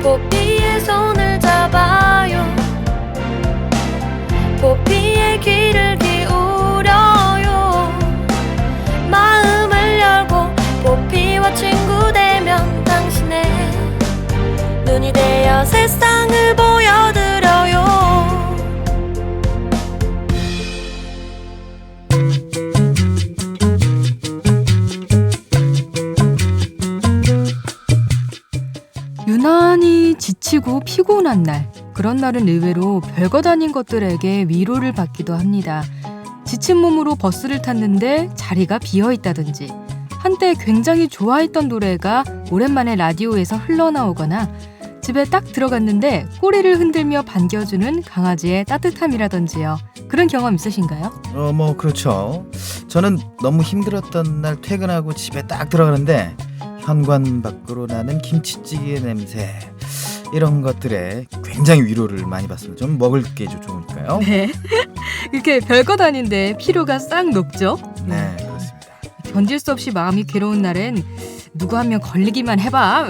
포피의 손을 잡아요. 포피의 귀를 기울여요. 마음을 열고 포피와 친구 되면 당신의 눈이 되어 세상을 보여드려요. 유난히 지치고 피곤한 날, 그런 날은 의외로 별것 아닌 것들에게 위로를 받기도 합니다. 지친 몸으로 버스를 탔는데 자리가 비어있다든지, 한때 굉장히 좋아했던 노래가 오랜만에 라디오에서 흘러나오거나, 집에 딱 들어갔는데 꼬리를 흔들며 반겨주는 강아지의 따뜻함이라든지요. 그런 경험 있으신가요? 그렇죠. 저는 너무 힘들었던 날 퇴근하고 집에 딱 들어가는데 현관 밖으로 나는 김치찌개 냄새, 이런 것들에 굉장히 위로를 많이 받습니다. 좀 먹을 게 좋으니까요. 네. 이렇게 별것 아닌데 피로가 싹 녹죠? 네, 그렇습니다. 견딜 수 없이 마음이 괴로운 날엔 누구 한 명 걸리기만 해봐,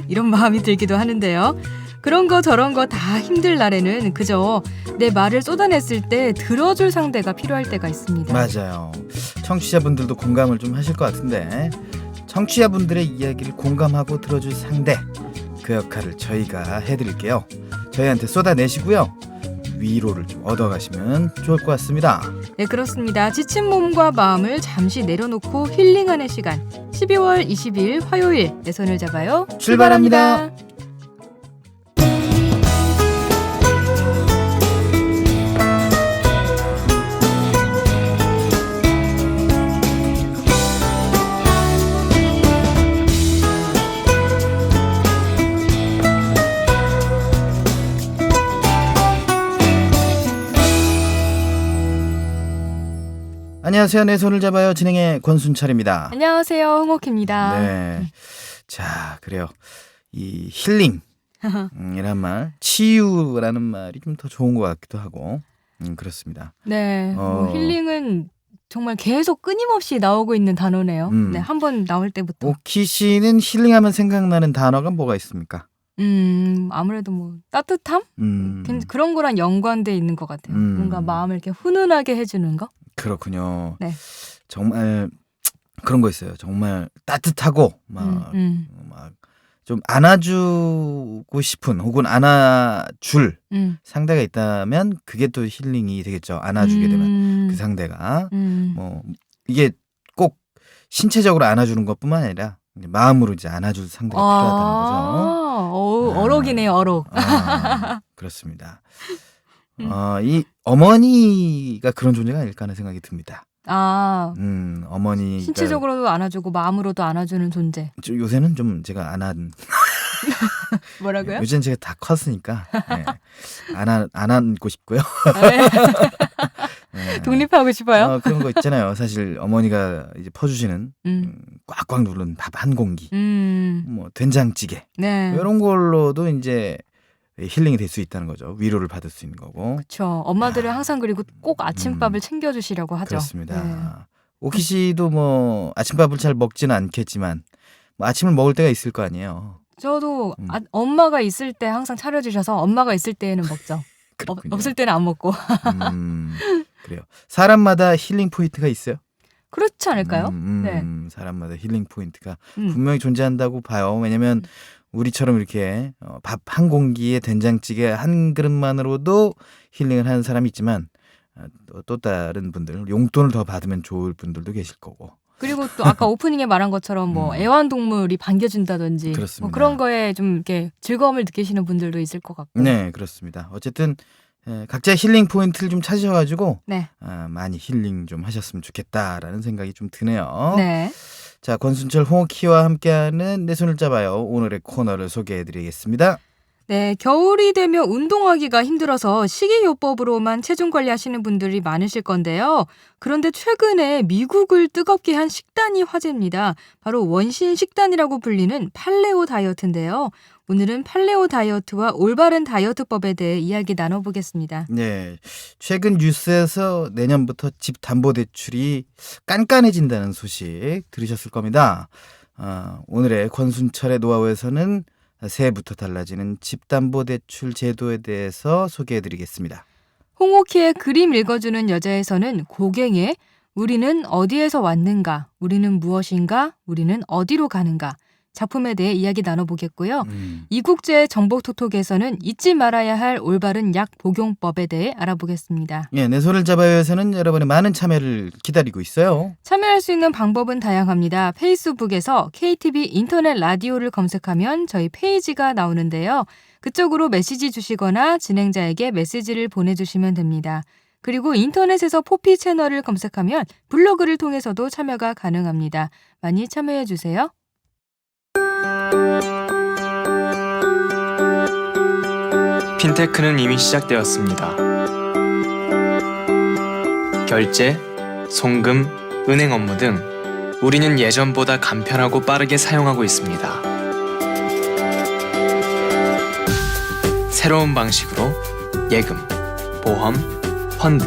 이런 마음이 들기도 하는데요. 그런 거 저런 거 다 힘들 날에는 그저 내 말을 쏟아냈을 때 들어줄 상대가 필요할 때가 있습니다. 맞아요. 청취자분들도 공감을 좀 하실 것 같은데, 청취자분들의 이야기를 공감하고 들어줄 상대, 그 역할을 저희가 해드릴게요. 저희한테 쏟아내시고요, 위로를 좀 얻어가시면 좋을 것 같습니다. 네, 그렇습니다. 지친 몸과 마음을 잠시 내려놓고 힐링하는 시간, 12월 22일 화요일 내 손을 잡아요. 출발합니다. 안녕하세요. 내 손을 잡아요. 진행의 권순철입니다. 안녕하세요, 홍옥희입니다. 네. 자, 그래요. 이 힐링 이란 말, 치유라는 말이 좀 더 좋은 것 같기도 하고, 그렇습니다. 네, 힐링은 정말 계속 끊임없이 나오고 있는 단어네요. 네, 한번 나올 때부터. 오키 씨는 힐링하면 생각나는 단어가 뭐가 있습니까? 아무래도 뭐 따뜻함? 그런 거랑 연관돼 있는 것 같아요. 뭔가 마음을 이렇게 훈훈하게 해주는 거? 그렇군요. 네. 정말 그런 거 있어요. 정말 따뜻하고 막 좀 안아주고 싶은, 혹은 안아줄 상대가 있다면 그게 또 힐링이 되겠죠. 안아주게 되면 그 상대가 뭐 이게 꼭 신체적으로 안아주는 것뿐만 아니라 마음으로 이제 안아줄 상대가 필요하다는 거죠. 어록이네요, 어록. 그렇습니다. 이 어머니가 그런 존재가 아닐까 하는 생각이 듭니다. 어머니 신체적으로도 안아주고 마음으로도 안아주는 존재. 요새는 좀 제가 안 뭐라고요? 요새는 제가 다 컸으니까 네. 안 안고 싶고요. 네. 독립하고 싶어요? 그런 거 있잖아요. 사실 어머니가 이제 퍼주시는 꽉꽉 누른 밥 한 공기, 뭐 된장찌개, 네. 이런 걸로도 이제 힐링이 될 수 있다는 거죠. 위로를 받을 수 있는 거고. 그렇죠. 엄마들은 항상 그리고 꼭 아침밥을 챙겨주시려고 하죠. 그렇습니다. 네. 오키 씨도 뭐 아침밥을 잘 먹지는 않겠지만 뭐 아침을 먹을 때가 있을 거 아니에요. 저도 엄마가 있을 때 항상 차려주셔서 엄마가 있을 때에는 먹죠. 없을 때는 안 먹고. 그래요. 사람마다 힐링 포인트가 있어요? 그렇지 않을까요? 네. 사람마다 힐링 포인트가 분명히 존재한다고 봐요. 왜냐면 우리처럼 이렇게 밥 한 공기에 된장찌개 한 그릇만으로도 힐링을 하는 사람이 있지만, 또 다른 분들, 용돈을 더 받으면 좋을 분들도 계실 거고. 그리고 또 아까 오프닝에 말한 것처럼 뭐 애완동물이 반겨준다든지 그렇습니다. 뭐 그런 거에 좀 이렇게 즐거움을 느끼시는 분들도 있을 것 같고. 네, 그렇습니다. 어쨌든 각자 힐링 포인트를 좀 찾으셔가지고 네. 많이 힐링 좀 하셨으면 좋겠다라는 생각이 좀 드네요. 네. 자, 권순철 홍옥희와 함께하는 내 손을 잡아요. 오늘의 코너를 소개해드리겠습니다. 네, 겨울이 되면 운동하기가 힘들어서 식이요법으로만 체중 관리하시는 분들이 많으실 건데요. 그런데 최근에 미국을 뜨겁게 한 식단이 화제입니다. 바로 원신 식단이라고 불리는 팔레오 다이어트인데요. 오늘은 팔레오 다이어트와 올바른 다이어트법에 대해 이야기 나눠보겠습니다. 네, 최근 뉴스에서 내년부터 집 담보대출이 깐깐해진다는 소식 들으셨을 겁니다. 오늘의 권순철의 노하우에서는 새해부터 달라지는 집담보대출 제도에 대해서 소개해드리겠습니다. 홍옥희의 그림 읽어주는 여자에서는 고갱의 우리는 어디에서 왔는가, 우리는 무엇인가, 우리는 어디로 가는가 작품에 대해 이야기 나눠보겠고요. 이국제 정보톡톡에서는 잊지 말아야 할 올바른 약 복용법에 대해 알아보겠습니다. 예, 내 손을 잡아요에서는 여러분의 많은 참여를 기다리고 있어요. 참여할 수 있는 방법은 다양합니다. 페이스북에서 KTV 인터넷 라디오를 검색하면 저희 페이지가 나오는데요. 그쪽으로 메시지 주시거나 진행자에게 메시지를 보내주시면 됩니다. 그리고 인터넷에서 포피 채널을 검색하면 블로그를 통해서도 참여가 가능합니다. 많이 참여해주세요. 핀테크는 이미 시작되었습니다. 결제, 송금, 은행 업무 등 우리는 예전보다 간편하고 빠르게 사용하고 있습니다. 새로운 방식으로 예금, 보험, 펀드,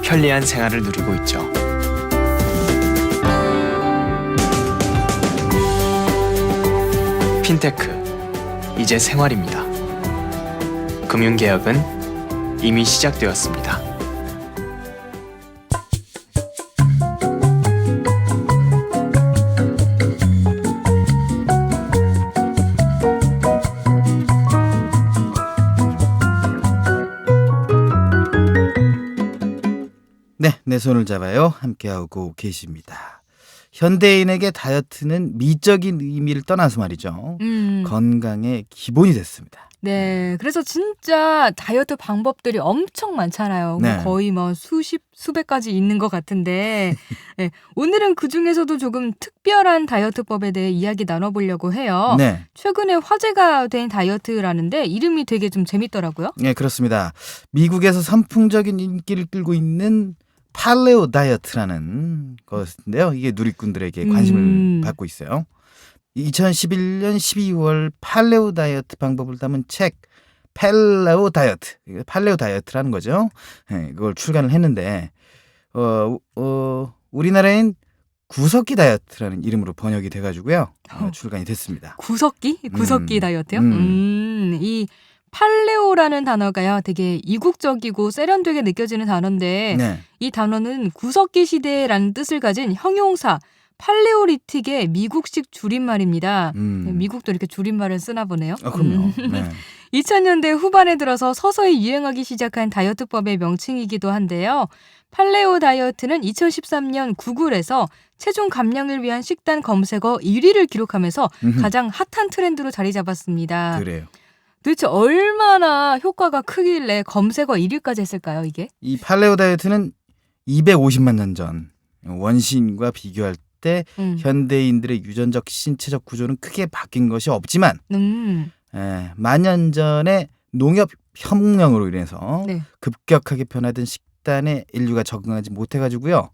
편리한 생활을 누리고 있죠. 핀테크, 이제 생활입니다. 금융개혁은 이미 시작되었습니다. 네, 내 손을 잡아요. 함께하고 계십니다. 현대인에게 다이어트는 미적인 의미를 떠나서 말이죠. 건강의 기본이 됐습니다. 네, 그래서 진짜 다이어트 방법들이 엄청 많잖아요. 네. 거의 뭐 수백 가지 있는 것 같은데 네, 오늘은 그중에서도 조금 특별한 다이어트법에 대해 이야기 나눠보려고 해요. 네. 최근에 화제가 된 다이어트라는데 이름이 되게 좀 재밌더라고요. 네, 그렇습니다. 미국에서 선풍적인 인기를 끌고 있는 팔레오 다이어트라는 것인데요. 이게 누리꾼들에게 관심을 받고 있어요. 2011년 12월 팔레오 다이어트 방법을 담은 책 팔레오 다이어트, 팔레오 다이어트라는 거죠. 네, 그걸 출간을 했는데 우리나라엔 구석기 다이어트라는 이름으로 번역이 돼가지고요. 출간이 됐습니다. 구석기? 구석기 다이어트요? 이 팔레오라는 단어가요, 되게 이국적이고 세련되게 느껴지는 단어인데 네. 이 단어는 구석기 시대라는 뜻을 가진 형용사 팔레오리틱의 미국식 줄임말입니다. 미국도 이렇게 줄임말을 쓰나 보네요. 그럼요. 네. 2000년대 후반에 들어서 서서히 유행하기 시작한 다이어트법의 명칭이기도 한데요. 팔레오 다이어트는 2013년 구글에서 체중 감량을 위한 식단 검색어 1위를 기록하면서 가장 핫한 트렌드로 자리 잡았습니다. 그래요. 도대체 얼마나 효과가 크길래 검색어 1위까지 했을까요, 이게? 이 팔레오 다이어트는 250만 년 전 원시인과 비교할 때 현대인들의 유전적 신체적 구조는 크게 바뀐 것이 없지만 만년 전에 농업 혁명으로 인해서 네. 급격하게 변화된 식단에 인류가 적응하지 못해가지고요.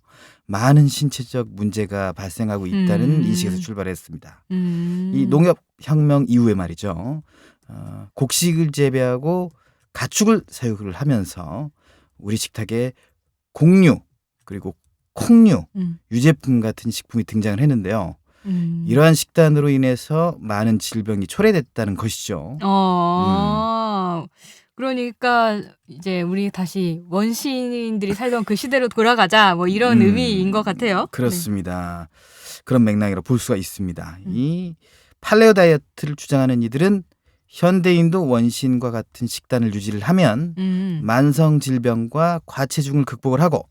많은 신체적 문제가 발생하고 있다는 인식에서 출발했습니다. 이 농업 혁명 이후에 말이죠. 곡식을 재배하고 가축을 사육을 하면서 우리 식탁에 곡류 그리고 콩류, 유제품 같은 식품이 등장을 했는데요. 이러한 식단으로 인해서 많은 질병이 초래됐다는 것이죠. 그러니까 이제 우리 다시 원시인들이 살던 그 시대로 돌아가자 뭐 이런 의미인 것 같아요. 그렇습니다. 네. 그런 맥락으로 볼 수가 있습니다. 이 팔레오 다이어트를 주장하는 이들은 현대인도 원시인과 같은 식단을 유지를 하면 만성 질병과 과체중을 극복을 하고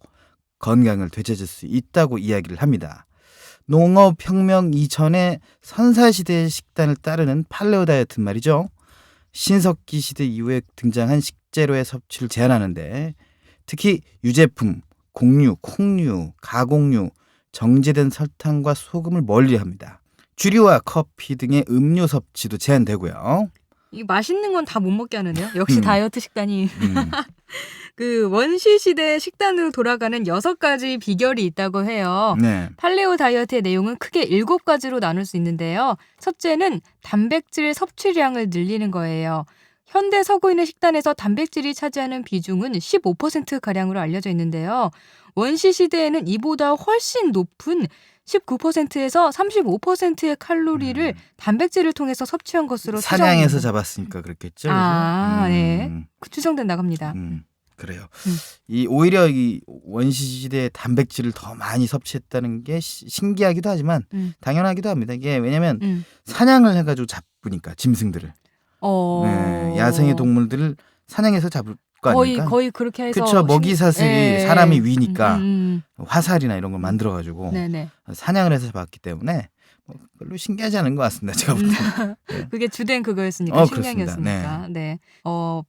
건강을 되찾을 수 있다고 이야기를 합니다. 농업혁명 이전의 선사시대의 식단을 따르는 팔레오 다이어트는 말이죠. 신석기 시대 이후에 등장한 식재료의 섭취를 제한하는데 특히 유제품, 곡류, 콩류, 가공류, 정제된 설탕과 소금을 멀리합니다. 주류와 커피 등의 음료 섭취도 제한되고요. 이 맛있는 건 다 못 먹게 하는데요. 역시 다이어트 식단이. 그 원시 시대 식단으로 돌아가는 6가지 비결이 있다고 해요. 네. 팔레오 다이어트의 내용은 크게 7가지로 나눌 수 있는데요. 첫째는 단백질 섭취량을 늘리는 거예요. 현대 서구인의 식단에서 단백질이 차지하는 비중은 15%가량으로 알려져 있는데요. 원시 시대에는 이보다 훨씬 높은 19%에서 35%의 칼로리를 단백질을 통해서 섭취한 것으로 사냥해서 추정됩니다. 잡았으니까 그렇겠죠. 아, 그죠? 네. 추정된다고 합니다. 그래요. 이 오히려 이 원시시대에 단백질을 더 많이 섭취했다는 게 신기하기도 하지만 당연하기도 합니다. 이게 왜냐하면 사냥을 해가지고 잡으니까 짐승들을 네, 야생의 동물들을 사냥해서 잡을 거 아닙니까? 거의 그렇게 해서 그렇죠. 먹이 사슬이 예. 사람이 위니까 화살이나 이런 걸 만들어가지고 네네. 사냥을 해서 잡았기 때문에 별로 신기하지 않은 것 같습니다. 제가 볼 때. 그게 주된 그거였으니까 그렇습니다. 식량이었으니까. 네.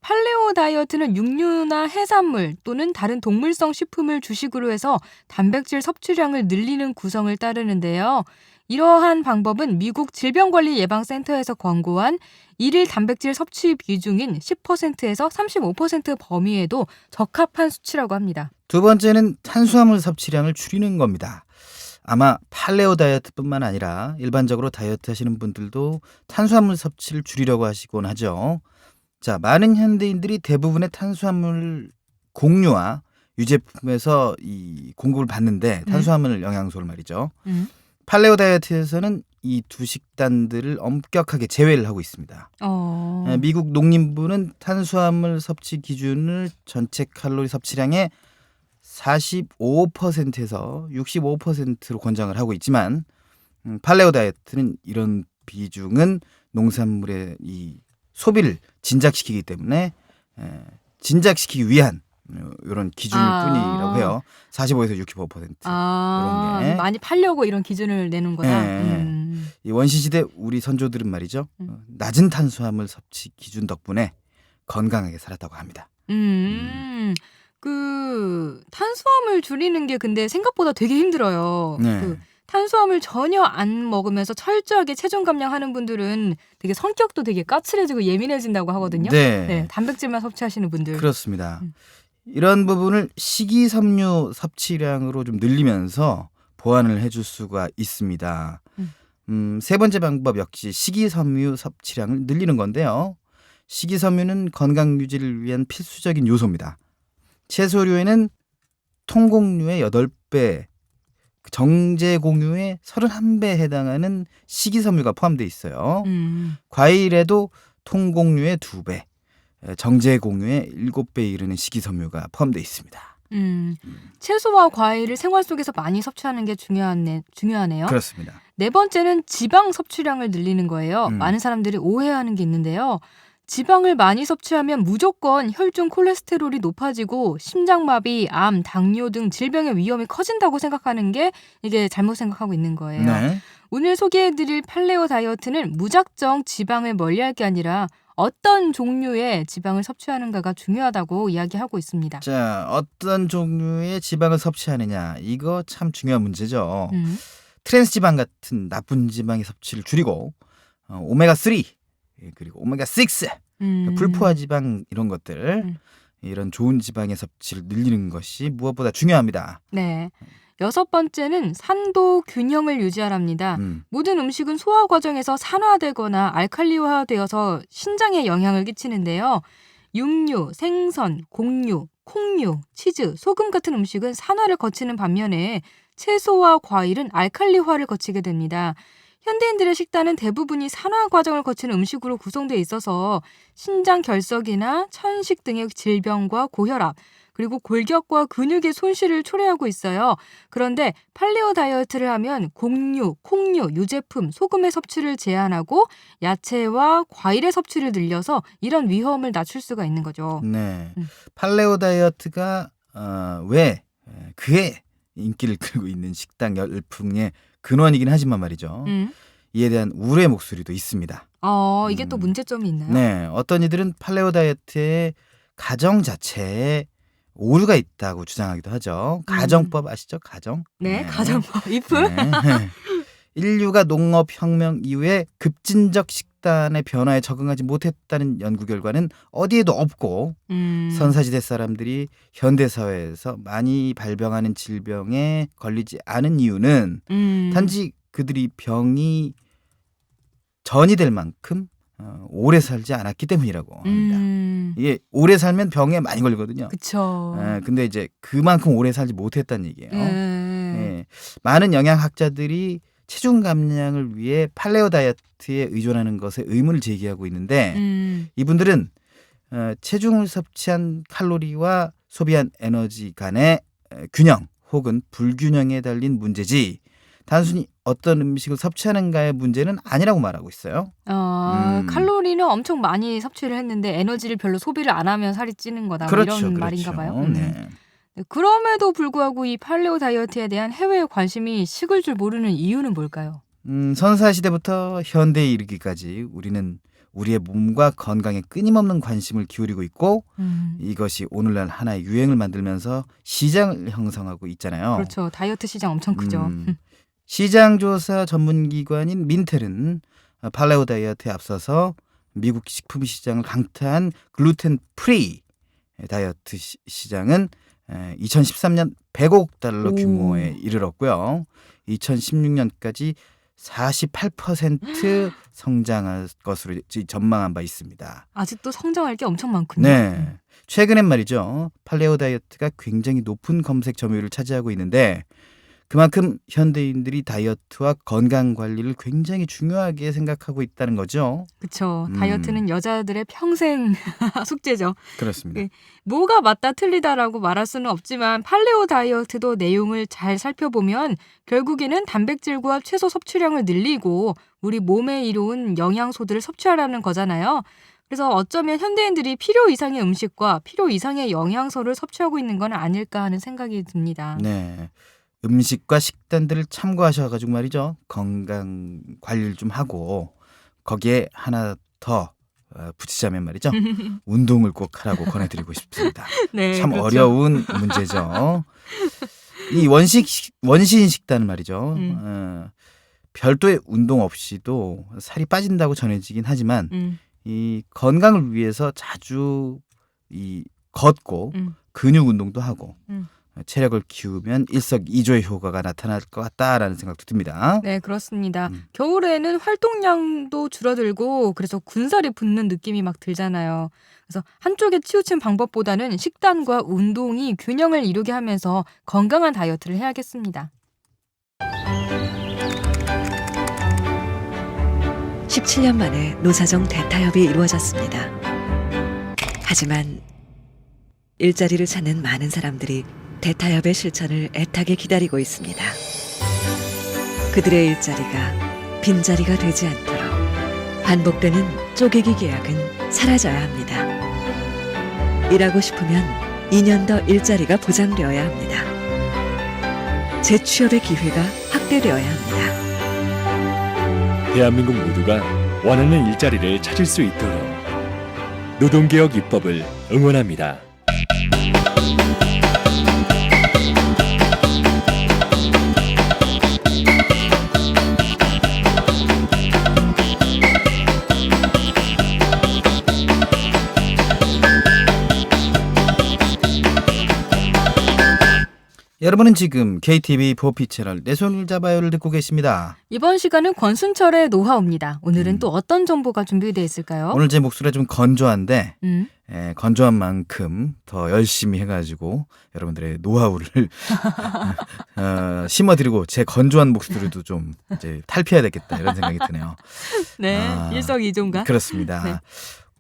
팔레오 다이어트는 육류나 해산물 또는 다른 동물성 식품을 주식으로 해서 단백질 섭취량을 늘리는 구성을 따르는데요. 이러한 방법은 미국 질병관리예방센터에서 권고한 일일 단백질 섭취 비중인 10%에서 35% 범위에도 적합한 수치라고 합니다. 두 번째는 탄수화물 섭취량을 줄이는 겁니다. 아마 팔레오 다이어트뿐만 아니라 일반적으로 다이어트 하시는 분들도 탄수화물 섭취를 줄이려고 하시곤 하죠. 자, 많은 현대인들이 대부분의 탄수화물 공유와 유제품에서 이 공급을 받는데 탄수화물 영양소를 말이죠. 팔레오 다이어트에서는 이 두 식단들을 엄격하게 제외를 하고 있습니다. 미국 농림부는 탄수화물 섭취 기준을 전체 칼로리 섭취량의 45%에서 65%로 권장을 하고 있지만 팔레오 다이어트는 이런 비중은 농산물의 이 소비를 진작시키기 때문에 진작시키기 위한 이런 기준일 뿐이라고 해요. 45에서 65%. 이런 게. 많이 팔려고 이런 기준을 내는 거다. 이 원시시대 우리 선조들은 말이죠. 낮은 탄수화물 섭취 기준 덕분에 건강하게 살았다고 합니다. 그 탄수화물 줄이는 게 근데 생각보다 되게 힘들어요. 네. 그 탄수화물 전혀 안 먹으면서 철저하게 체중 감량하는 분들은 되게 성격도 되게 까칠해지고 예민해진다고 하거든요. 네. 단백질만 섭취하시는 분들. 그렇습니다. 이런 부분을 식이섬유 섭취량으로 좀 늘리면서 보완을 해줄 수가 있습니다. 세 번째 방법 역시 식이섬유 섭취량을 늘리는 건데요. 식이섬유는 건강 유지를 위한 필수적인 요소입니다. 채소류에는 통곡류의 8배, 정제공유의 31배에 해당하는 식이섬유가 포함되어 있어요. 과일에도 통곡류의 2배, 정제공유의 7배에 이르는 식이섬유가 포함되어 있습니다. 채소와 과일을 생활 속에서 많이 섭취하는 게 중요하네요. 그렇습니다. 네 번째는 지방 섭취량을 늘리는 거예요. 많은 사람들이 오해하는 게 있는데요. 지방을 많이 섭취하면 무조건 혈중 콜레스테롤이 높아지고 심장마비, 암, 당뇨 등 질병의 위험이 커진다고 생각하는 게 이게 잘못 생각하고 있는 거예요. 네. 오늘 소개해드릴 팔레오 다이어트는 무작정 지방을 멀리할 게 아니라 어떤 종류의 지방을 섭취하는가가 중요하다고 이야기하고 있습니다. 자, 어떤 종류의 지방을 섭취하느냐, 이거 참 중요한 문제죠. 트랜스지방 같은 나쁜 지방의 섭취를 줄이고 오메가3 그리고 오메가6 불포화 지방 이런 것들 이런 좋은 지방의 섭취를 늘리는 것이 무엇보다 중요합니다. 네. 여섯 번째는 산도 균형을 유지하랍니다. 모든 음식은 소화 과정에서 산화되거나 알칼리화되어서 신장에 영향을 끼치는데요. 육류, 생선, 곡류, 콩류, 치즈, 소금 같은 음식은 산화를 거치는 반면에 채소와 과일은 알칼리화를 거치게 됩니다. 현대인들의 식단은 대부분이 산화 과정을 거치는 음식으로 구성되어 있어서 신장 결석이나 천식 등의 질병과 고혈압, 그리고 골격과 근육의 손실을 초래하고 있어요. 그런데 팔레오 다이어트를 하면 곡류, 콩류, 유제품, 소금의 섭취를 제한하고 야채와 과일의 섭취를 늘려서 이런 위험을 낮출 수가 있는 거죠. 네, 팔레오 다이어트가 왜 그의 인기를 끌고 있는 식당 열풍의 근원이긴 하지만 말이죠. 이에 대한 우려의 목소리도 있습니다. 이게 또 문제점이 있나요? 네, 어떤 이들은 팔레오 다이어트의 가정 자체에 오류가 있다고 주장하기도 하죠. 가정법 아시죠? 가정. 네, 가정법. if. 네. 인류가 농업혁명 이후에 급진적 식단의 변화에 적응하지 못했다는 연구 결과는 어디에도 없고 선사시대 사람들이 현대사회에서 많이 발병하는 질병에 걸리지 않은 이유는 단지 그들이 병이 전이 될 만큼 오래 살지 않았기 때문이라고 합니다. 이게 오래 살면 병에 많이 걸리거든요. 그렇죠. 근데 이제 그만큼 오래 살지 못했다는 얘기예요. 많은 영양학자들이 체중 감량을 위해 팔레오 다이어트에 의존하는 것에 의문을 제기하고 있는데 이분들은 체중을 섭취한 칼로리와 소비한 에너지 간의 균형 혹은 불균형에 달린 문제지 단순히 어떤 음식을 섭취하는가의 문제는 아니라고 말하고 있어요. 칼로리는 엄청 많이 섭취를 했는데 에너지를 별로 소비를 안 하면 살이 찌는 거다. 뭐 그렇죠, 이런 그렇죠. 말인가 봐요. 네. 네, 그럼에도 불구하고 이 팔레오 다이어트에 대한 해외의 관심이 식을 줄 모르는 이유는 뭘까요? 선사 시대부터 현대에 이르기까지 우리는 우리의 몸과 건강에 끊임없는 관심을 기울이고 있고 이것이 오늘날 하나의 유행을 만들면서 시장을 형성하고 있잖아요. 그렇죠. 다이어트 시장 엄청 크죠. 시장조사 전문기관인 민텔은 팔레오 다이어트에 앞서서 미국 식품 시장을 강타한 글루텐 프리 다이어트 시장은 2013년 100억 달러 규모에 이르렀고요. 2016년까지 48% 성장할 것으로 전망한 바 있습니다. 아직도 성장할 게 엄청 많군요. 네. 최근엔 말이죠. 팔레오 다이어트가 굉장히 높은 검색 점유율을 차지하고 있는데 그만큼 현대인들이 다이어트와 건강 관리를 굉장히 중요하게 생각하고 있다는 거죠. 그렇죠. 다이어트는 여자들의 평생 숙제죠. 그렇습니다. 네. 뭐가 맞다 틀리다라고 말할 수는 없지만 팔레오 다이어트도 내용을 잘 살펴보면 결국에는 단백질과 채소 섭취량을 늘리고 우리 몸에 이로운 영양소들을 섭취하라는 거잖아요. 그래서 어쩌면 현대인들이 필요 이상의 음식과 필요 이상의 영양소를 섭취하고 있는 건 아닐까 하는 생각이 듭니다. 네. 음식과 식단들을 참고하셔가지고 말이죠. 건강 관리를 좀 하고 거기에 하나 더 붙이자면 말이죠. 운동을 꼭 하라고 권해드리고 싶습니다. 네, 참 그렇죠. 어려운 문제죠. 이 원시인 식단은 말이죠. 별도의 운동 없이도 살이 빠진다고 전해지긴 하지만 이 건강을 위해서 자주 이 걷고 근육 운동도 하고 체력을 키우면 일석이조의 효과가 나타날 것 같다라는 생각도 듭니다. 네, 그렇습니다. 겨울에는 활동량도 줄어들고 그래서 군살이 붙는 느낌이 막 들잖아요. 그래서 한쪽에 치우친 방법보다는 식단과 운동이 균형을 이루게 하면서 건강한 다이어트를 해야겠습니다. 17년 만에 노사정 대타협이 이루어졌습니다. 하지만 일자리를 찾는 많은 사람들이 대타협의 실천을 애타게 기다리고 있습니다. 그들의 일자리가 빈자리가 되지 않도록 반복되는 쪼개기 계약은 사라져야 합니다. 일하고 싶으면 2년 더 일자리가 보장되어야 합니다. 재취업의 기회가 확대되어야 합니다. 대한민국 모두가 원하는 일자리를 찾을 수 있도록 노동개혁 입법을 응원합니다. 여러분은 지금 KTV 보피 채널 내 손을 잡아요를 듣고 계십니다. 이번 시간은 권순철의 노하우입니다. 오늘은 또 어떤 정보가 준비되어 있을까요? 오늘 제 목소리가 좀 건조한데 음. 건조한 만큼 더 열심히 해가지고 여러분들의 노하우를 심어드리고 제 건조한 목소리도 좀 이제 탈피해야 되겠다 이런 생각이 드네요. 네, 일석이조인가? 그렇습니다. 네.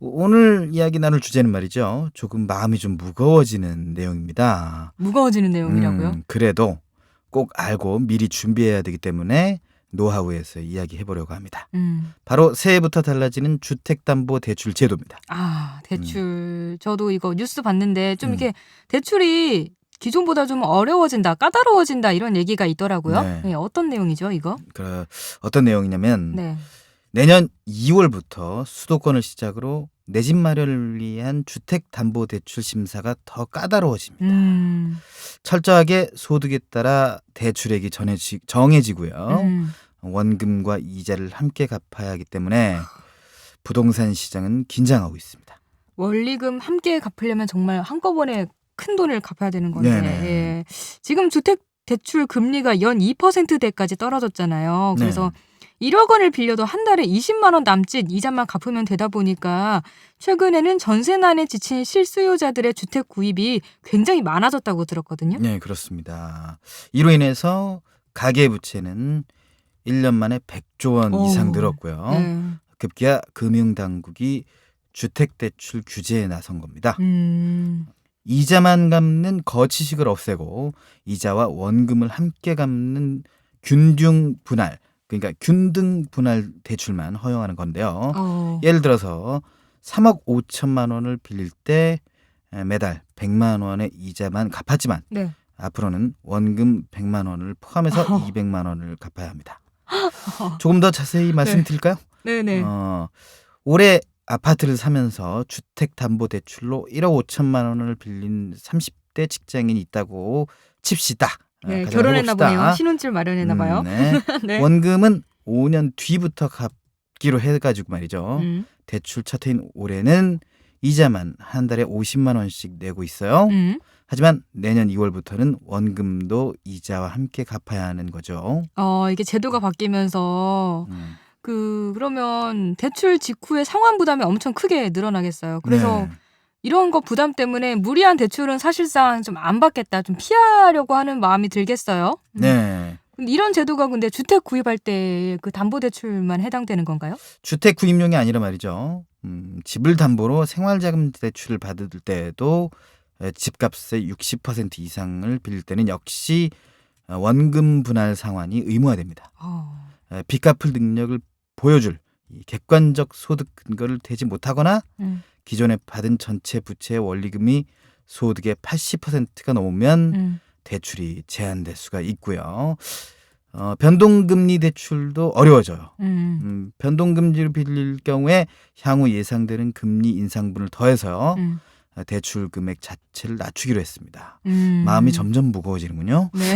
오늘 이야기 나눌 주제는 말이죠. 조금 마음이 좀 무거워지는 내용입니다. 무거워지는 내용이라고요? 그래도 꼭 알고 미리 준비해야 되기 때문에 노하우에서 이야기해보려고 합니다. 바로 새해부터 달라지는 주택담보대출 제도입니다. 아, 대출. 저도 이거 뉴스 봤는데 좀 이렇게 대출이 기존보다 좀 어려워진다, 까다로워진다 이런 얘기가 있더라고요. 네. 네, 어떤 내용이죠, 이거? 어떤 내용이냐면 네. 내년 2월부터 수도권을 시작으로 내 집 마련을 위한 주택담보대출 심사가 더 까다로워집니다. 철저하게 소득에 따라 대출액이 정해지고요. 원금과 이자를 함께 갚아야 하기 때문에 부동산 시장은 긴장하고 있습니다. 원리금 함께 갚으려면 정말 한꺼번에 큰 돈을 갚아야 되는 건데 예. 지금 주택대출 금리가 연 2%대까지 떨어졌잖아요. 그래서 1억 원을 빌려도 한 달에 20만 원 남짓 이자만 갚으면 되다 보니까 최근에는 전세난에 지친 실수요자들의 주택 구입이 굉장히 많아졌다고 들었거든요. 네, 그렇습니다. 이로 인해서 가계부채는 1년 만에 100조 원 이상 늘었고요. 네. 급기야 금융당국이 주택대출 규제에 나선 겁니다. 이자만 갚는 거치식을 없애고 이자와 원금을 함께 갚는 균등 분할, 그러니까 균등 분할 대출만 허용하는 건데요. 예를 들어서 3억 5천만 원을 빌릴 때 매달 100만 원의 이자만 갚았지만 네. 앞으로는 원금 100만 원을 포함해서 200만 원을 갚아야 합니다. 조금 더 자세히 말씀드릴까요? 네네. 올해 아파트를 사면서 주택담보대출로 1억 5천만 원을 빌린 30대 직장인이 있다고 칩시다. 네, 가정을 결혼했나 해봅시다. 보네요. 신혼집 마련했나 봐요. 네. 네. 원금은 5년 뒤부터 갚기로 해가지고 말이죠. 대출 첫 해인 올해는 이자만 한 달에 50만 원씩 내고 있어요. 하지만 내년 2월부터는 원금도 이자와 함께 갚아야 하는 거죠. 이게 제도가 바뀌면서 음. 그러면 대출 직후에 상환 부담이 엄청 크게 늘어나겠어요. 그래서 네. 이런 거 부담 때문에 무리한 대출은 사실상 좀 안 받겠다, 좀 피하려고 하는 마음이 들겠어요. 네. 근데 이런 제도가 근데 주택 구입할 때 그 담보대출만 해당되는 건가요? 주택 구입용이 아니라 말이죠. 집을 담보로 생활자금 대출을 받을 때도 집값의 60% 이상을 빌릴 때는 역시 원금 분할 상환이 의무화됩니다. 빚 갚을 능력을 보여줄 이 객관적 소득 근거를 대지 못하거나 기존에 받은 전체 부채의 원리금이 소득의 80%가 넘으면 대출이 제한될 수가 있고요. 변동금리 대출도 어려워져요. 변동금리를 빌릴 경우에 향후 예상되는 금리 인상분을 더해서 대출 금액 자체를 낮추기로 했습니다. 마음이 점점 무거워지는군요. 네.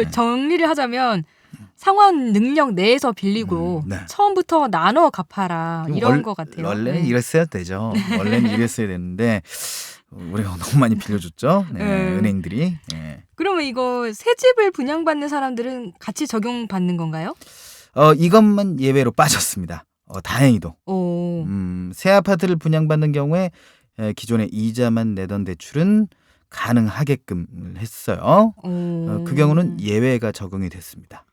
정리를 하자면 상환 능력 내에서 빌리고 네. 처음부터 나눠 갚아라 이런 것 같아요. 원래는 네. 이랬어야 되죠. 원래는 이랬어야 되는데 우리가 너무 많이 빌려줬죠. 네, 네. 은행들이. 네. 그러면 이거 새 집을 분양받는 사람들은 같이 적용받는 건가요? 이것만 예외로 빠졌습니다. 다행히도. 오. 새 아파트를 분양받는 경우에 기존에 이자만 내던 대출은 가능하게끔 했어요. 그 경우는 예외가 적용이 됐습니다.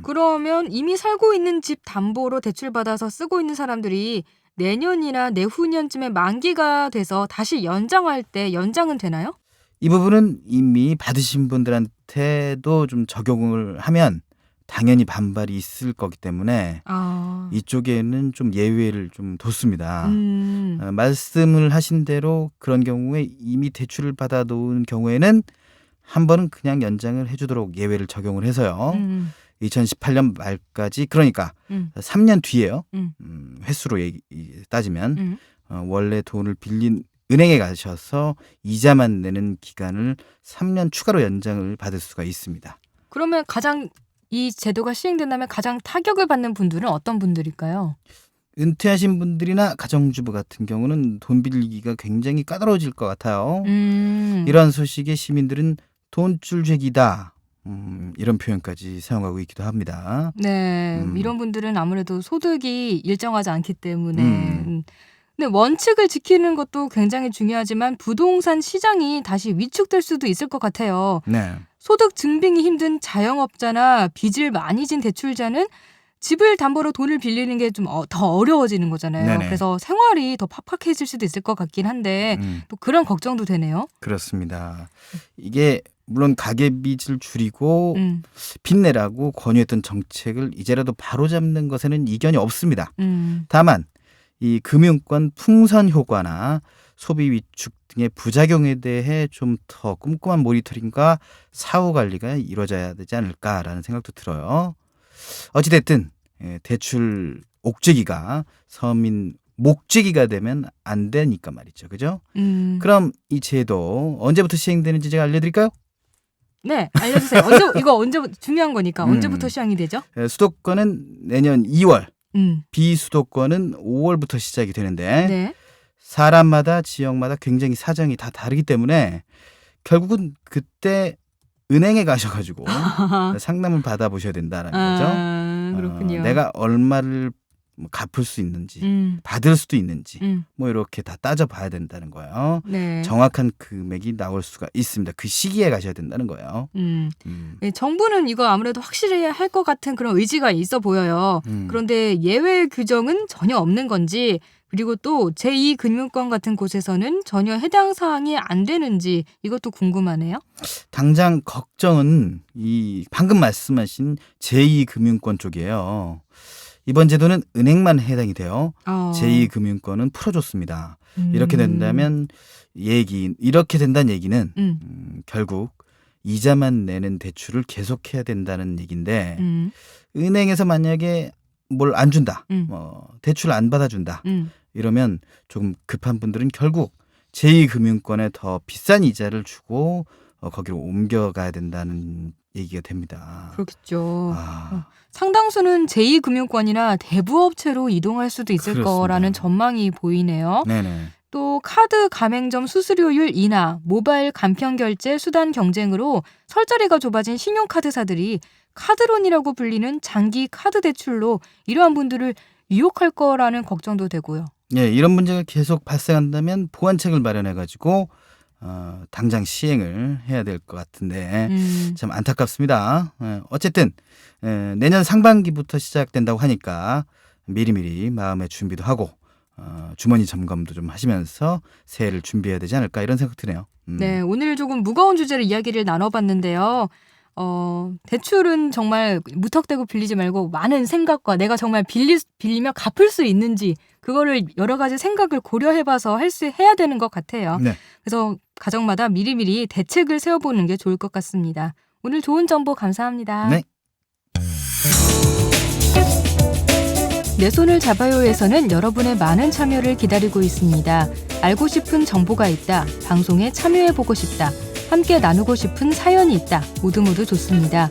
그러면 이미 살고 있는 집 담보로 대출받아서 쓰고 있는 사람들이 내년이나 내후년쯤에 만기가 돼서 다시 연장할 때 연장은 되나요? 이 부분은 이미 받으신 분들한테도 좀 적용을 하면 당연히 반발이 있을 거기 때문에 이쪽에는 좀 예외를 좀 뒀습니다. 말씀을 하신 대로 그런 경우에 이미 대출을 받아 놓은 경우에는 한 번은 그냥 연장을 해주도록 예외를 적용을 해서요. 2018년 말까지, 그러니까 3년 뒤에요. 횟수로 따지면 원래 돈을 빌린 은행에 가셔서 이자만 내는 기간을 3년 추가로 연장을 받을 수가 있습니다. 그러면 이 제도가 시행된다면 가장 타격을 받는 분들은 어떤 분들일까요? 은퇴하신 분들이나 가정주부 같은 경우는 돈 빌리기가 굉장히 까다로워질 것 같아요. 이런 소식에 시민들은 돈줄죄기다, 이런 표현까지 사용하고 있기도 합니다. 네, 이런 분들은 아무래도 소득이 일정하지 않기 때문에 근데 원칙을 지키는 것도 굉장히 중요하지만 부동산 시장이 다시 위축될 수도 있을 것 같아요. 네. 소득 증빙이 힘든 자영업자나 빚을 많이 진 대출자는 집을 담보로 돈을 빌리는 게 좀 더 어려워지는 거잖아요. 네네. 그래서 생활이 더 팍팍해질 수도 있을 것 같긴 한데 또 그런 걱정도 되네요. 그렇습니다. 이게 물론 가계빚을 줄이고 음, 빚 내라고 권유했던 정책을 이제라도 바로잡는 것에는 이견이 없습니다. 음, 다만 이 금융권 풍선 효과나 소비 위축 등의 부작용에 대해 좀 더 꼼꼼한 모니터링과 사후 관리가 이루어져야 되지 않을까라는 생각도 들어요. 어찌됐든 대출 옥죄기가 서민 목죄기가 되면 안 되니까 말이죠. 그죠? 그럼 이 제도 언제부터 시행되는지 제가 알려드릴까요? 네, 알려주세요. 이거 언제부터 중요한 거니까 언제부터 시행이 되죠? 수도권은 내년 2월, 비수도권은 5월부터 시작이 되는데 네. 사람마다 지역마다 굉장히 사정이 다 다르기 때문에 결국은 그때 은행에 가셔가지고 상담을 받아보셔야 된다는 거죠. 그렇군요. 내가 얼마를 뭐 갚을 수 있는지 받을 수도 있는지 뭐 이렇게 다 따져봐야 된다는 거예요. 네. 정확한 금액이 나올 수가 있습니다. 그 시기에 가셔야 된다는 거예요. 네, 정부는 이거 아무래도 확실히 할 것 같은 그런 의지가 있어 보여요. 그런데 예외 규정은 전혀 없는 건지 그리고 또 제2금융권 같은 곳에서는 전혀 해당 사항이 안 되는지 이것도 궁금하네요. 당장 걱정은 이 방금 말씀하신 제2금융권 쪽이에요. 이번 제도는 은행만 해당이 돼요. 제2금융권은 풀어줬습니다. 이렇게 된다면 이렇게 된다는 얘기는 결국 이자만 내는 대출을 계속해야 된다는 얘기인데 은행에서 만약에 뭘 안 준다, 대출 안 받아준다 이러면 조금 급한 분들은 결국 제2금융권에 더 비싼 이자를 주고 거기로 옮겨가야 된다는 얘기가 됩니다. 그렇겠죠. 상당수는 제2금융권이나 대부업체로 이동할 수도 있을 그렇습니다. 거라는 전망이 보이네요. 네네. 또 카드 가맹점 수수료율 인하, 모바일 간편 결제 수단 경쟁으로 설자리가 좁아진 신용카드사들이 카드론이라고 불리는 장기 카드 대출로 이러한 분들을 유혹할 거라는 걱정도 되고요. 예, 이런 문제가 계속 발생한다면 보완책을 마련해가지고 당장 시행을 해야 될 것 같은데 참 안타깝습니다. 어쨌든 내년 상반기부터 시작된다고 하니까 미리미리 마음의 준비도 하고 주머니 점검도 좀 하시면서 새해를 준비해야 되지 않을까 이런 생각 드네요. 네, 오늘 조금 무거운 주제로 이야기를 나눠봤는데요. 대출은 정말 무턱대고 빌리지 말고 많은 생각과 내가 정말 빌리며 갚을 수 있는지 그거를 여러 가지 생각을 고려해봐서 해야 되는 것 같아요. 네. 그래서 가정마다 미리미리 대책을 세워보는 게 좋을 것 같습니다. 오늘 좋은 정보 감사합니다. 네. 내 손을 잡아요에서는 여러분의 많은 참여를 기다리고 있습니다. 알고 싶은 정보가 있다. 방송에 참여해보고 싶다. 함께 나누고 싶은 사연이 있다. 모두 좋습니다.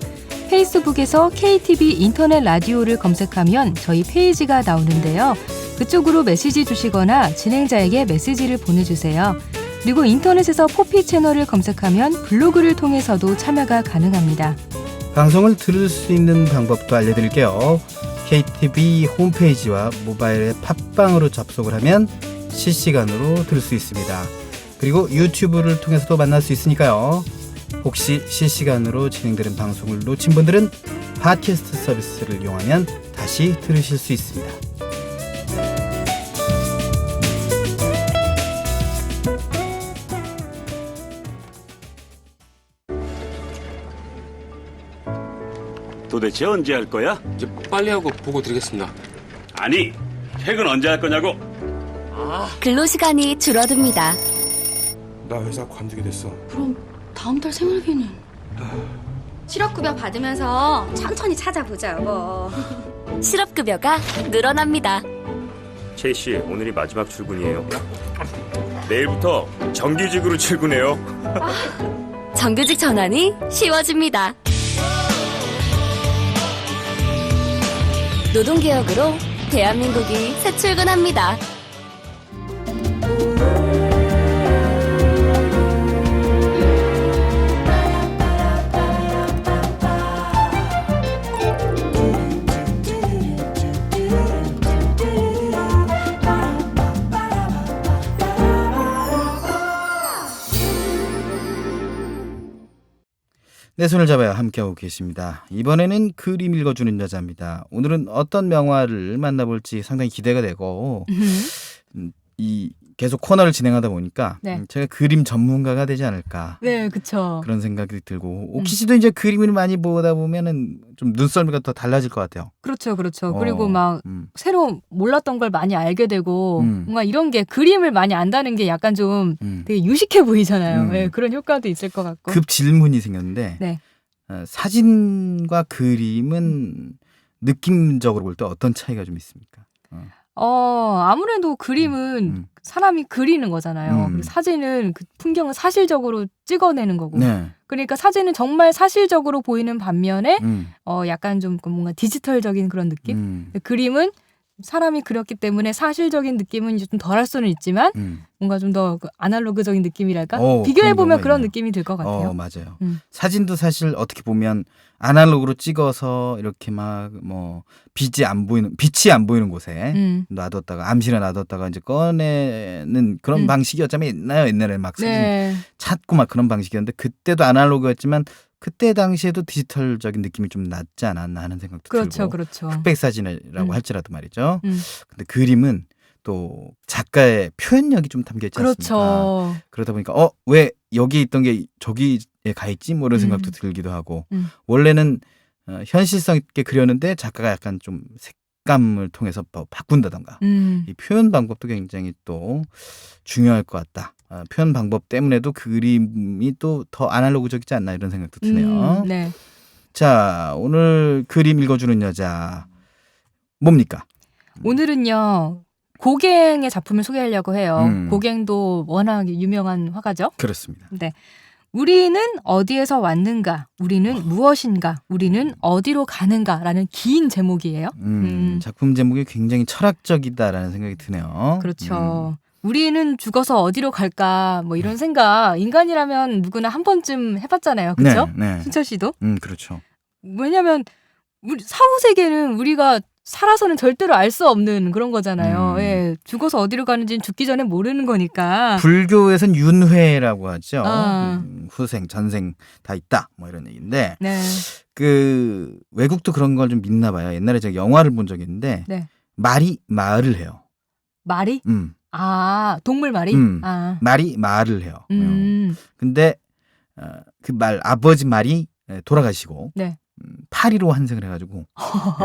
페이스북에서 KTV 인터넷 라디오를 검색하면 저희 페이지가 나오는데요. 그쪽으로 메시지 주시거나 진행자에게 메시지를 보내주세요. 그리고 인터넷에서 포피 채널을 검색하면 블로그를 통해서도 참여가 가능합니다. 방송을 들을 수 있는 방법도 알려드릴게요. KTV 홈페이지와 모바일 앱 팟빵으로 접속을 하면 실시간으로 들을 수 있습니다. 그리고 유튜브를 통해서도 만날 수 있으니까요. 혹시 실시간으로 진행되는 방송을 놓친 분들은 팟캐스트 서비스를 이용하면 다시 들으실 수 있습니다. 도대체 언제 할 거야? 이제 빨리 하고 보고 드리겠습니다. 아니, 퇴근 언제 할 거냐고? 근로시간이 줄어듭니다. 나 회사 관두게 됐어. 그럼 다음 달 생활비는? 실업급여 받으면서 천천히 찾아보자 여보. 실업급여가 늘어납니다. 최 씨, 오늘이 마지막 출근이에요. 내일부터 정규직으로 출근해요. 정규직 전환이 쉬워집니다. 노동개혁으로 대한민국이 새 출근합니다. 내 손을 잡아야 함께하고 계십니다. 이번에는 그림 읽어주는 여자입니다. 오늘은 어떤 명화를 만나볼지 상당히 기대가 되고 이 계속 코너를 진행하다 보니까 네. 제가 그림 전문가가 되지 않을까 네, 그렇죠. 그런 생각이 들고 옥시 씨도 이제 그림을 많이 보다 보면은 좀 눈썰미가 더 달라질 것 같아요. 그렇죠. 그리고 막 새로 몰랐던 걸 많이 알게 되고 음. 뭔가 이런 게 그림을 많이 안다는 게 약간 좀 되게 유식해 보이잖아요. 네, 그런 효과도 있을 것 같고. 급 질문이 생겼는데 네. 사진과 그림은 느낌적으로 볼 때 어떤 차이가 좀 있습니까? 아무래도 그림은 사람이 그리는 거잖아요. 그리고 사진은 그 풍경을 사실적으로 찍어내는 거고. 네. 그러니까 사진은 정말 사실적으로 보이는 반면에 약간 좀 뭔가 디지털적인 그런 느낌? 그림은 사람이 그렸기 때문에 사실적인 느낌은 이제 좀 덜할 수는 있지만 뭔가 좀 더 아날로그적인 느낌이랄까? 비교해보면 그런 느낌이 들 것 같아요. 맞아요. 사진도 사실 어떻게 보면 아날로그로 찍어서 이렇게 막 뭐 빛이 안 보이는 곳에 놔뒀다가 암실에 놔뒀다가 이제 꺼내는 그런 방식이었잖아요. 옛날에 막 사진 네. 찾고 막 그런 방식이었는데 그때도 아날로그였지만 그때 당시에도 디지털적인 느낌이 좀 났지 않았나 하는 생각도 그렇죠, 들고 그렇죠. 흑백 사진이라고 할지라도 말이죠. 근데 그림은 또 작가의 표현력이 좀 담겨 있지 않습니까? 그렇죠. 그러다 보니까 왜 여기 있던 게 저기에 가 있지? 뭐 이런 생각도 들기도 하고 원래는 현실성 있게 그렸는데 작가가 약간 좀 색감을 통해서 바꾼다던가 이 표현 방법도 굉장히 또 중요할 것 같다. 표현 방법 때문에도 그림이 또 더 아날로그적이지 않나 이런 생각도 드네요. 네. 자, 오늘 그림 읽어주는 여자 뭡니까? 오늘은요. 고갱의 작품을 소개하려고 해요. 고갱도 워낙 유명한 화가죠. 그렇습니다. 네. 우리는 어디에서 왔는가? 우리는 무엇인가? 우리는 어디로 가는가?라는 긴 제목이에요. 작품 제목이 굉장히 철학적이다라는 생각이 드네요. 그렇죠. 우리는 죽어서 어디로 갈까? 뭐 이런 생각 인간이라면 누구나 한 번쯤 해봤잖아요. 그렇죠? 네. 순철 씨도? 그렇죠. 왜냐하면 우리 사후 세계는 우리가 살아서는 절대로 알 수 없는 그런 거잖아요. 예, 죽어서 어디로 가는지는 죽기 전에 모르는 거니까. 불교에선 윤회라고 하죠. 아. 후생, 전생 다 있다. 뭐 이런 얘기인데 네. 그 외국도 그런 걸 좀 믿나 봐요. 옛날에 제가 영화를 본 적이 있는데 네. 말이 말을 해요. 말이? 아, 동물 말이? 아. 말이 말을 해요. 근데 그 아버지 말이 돌아가시고 네. 파리로 환생을 해가지고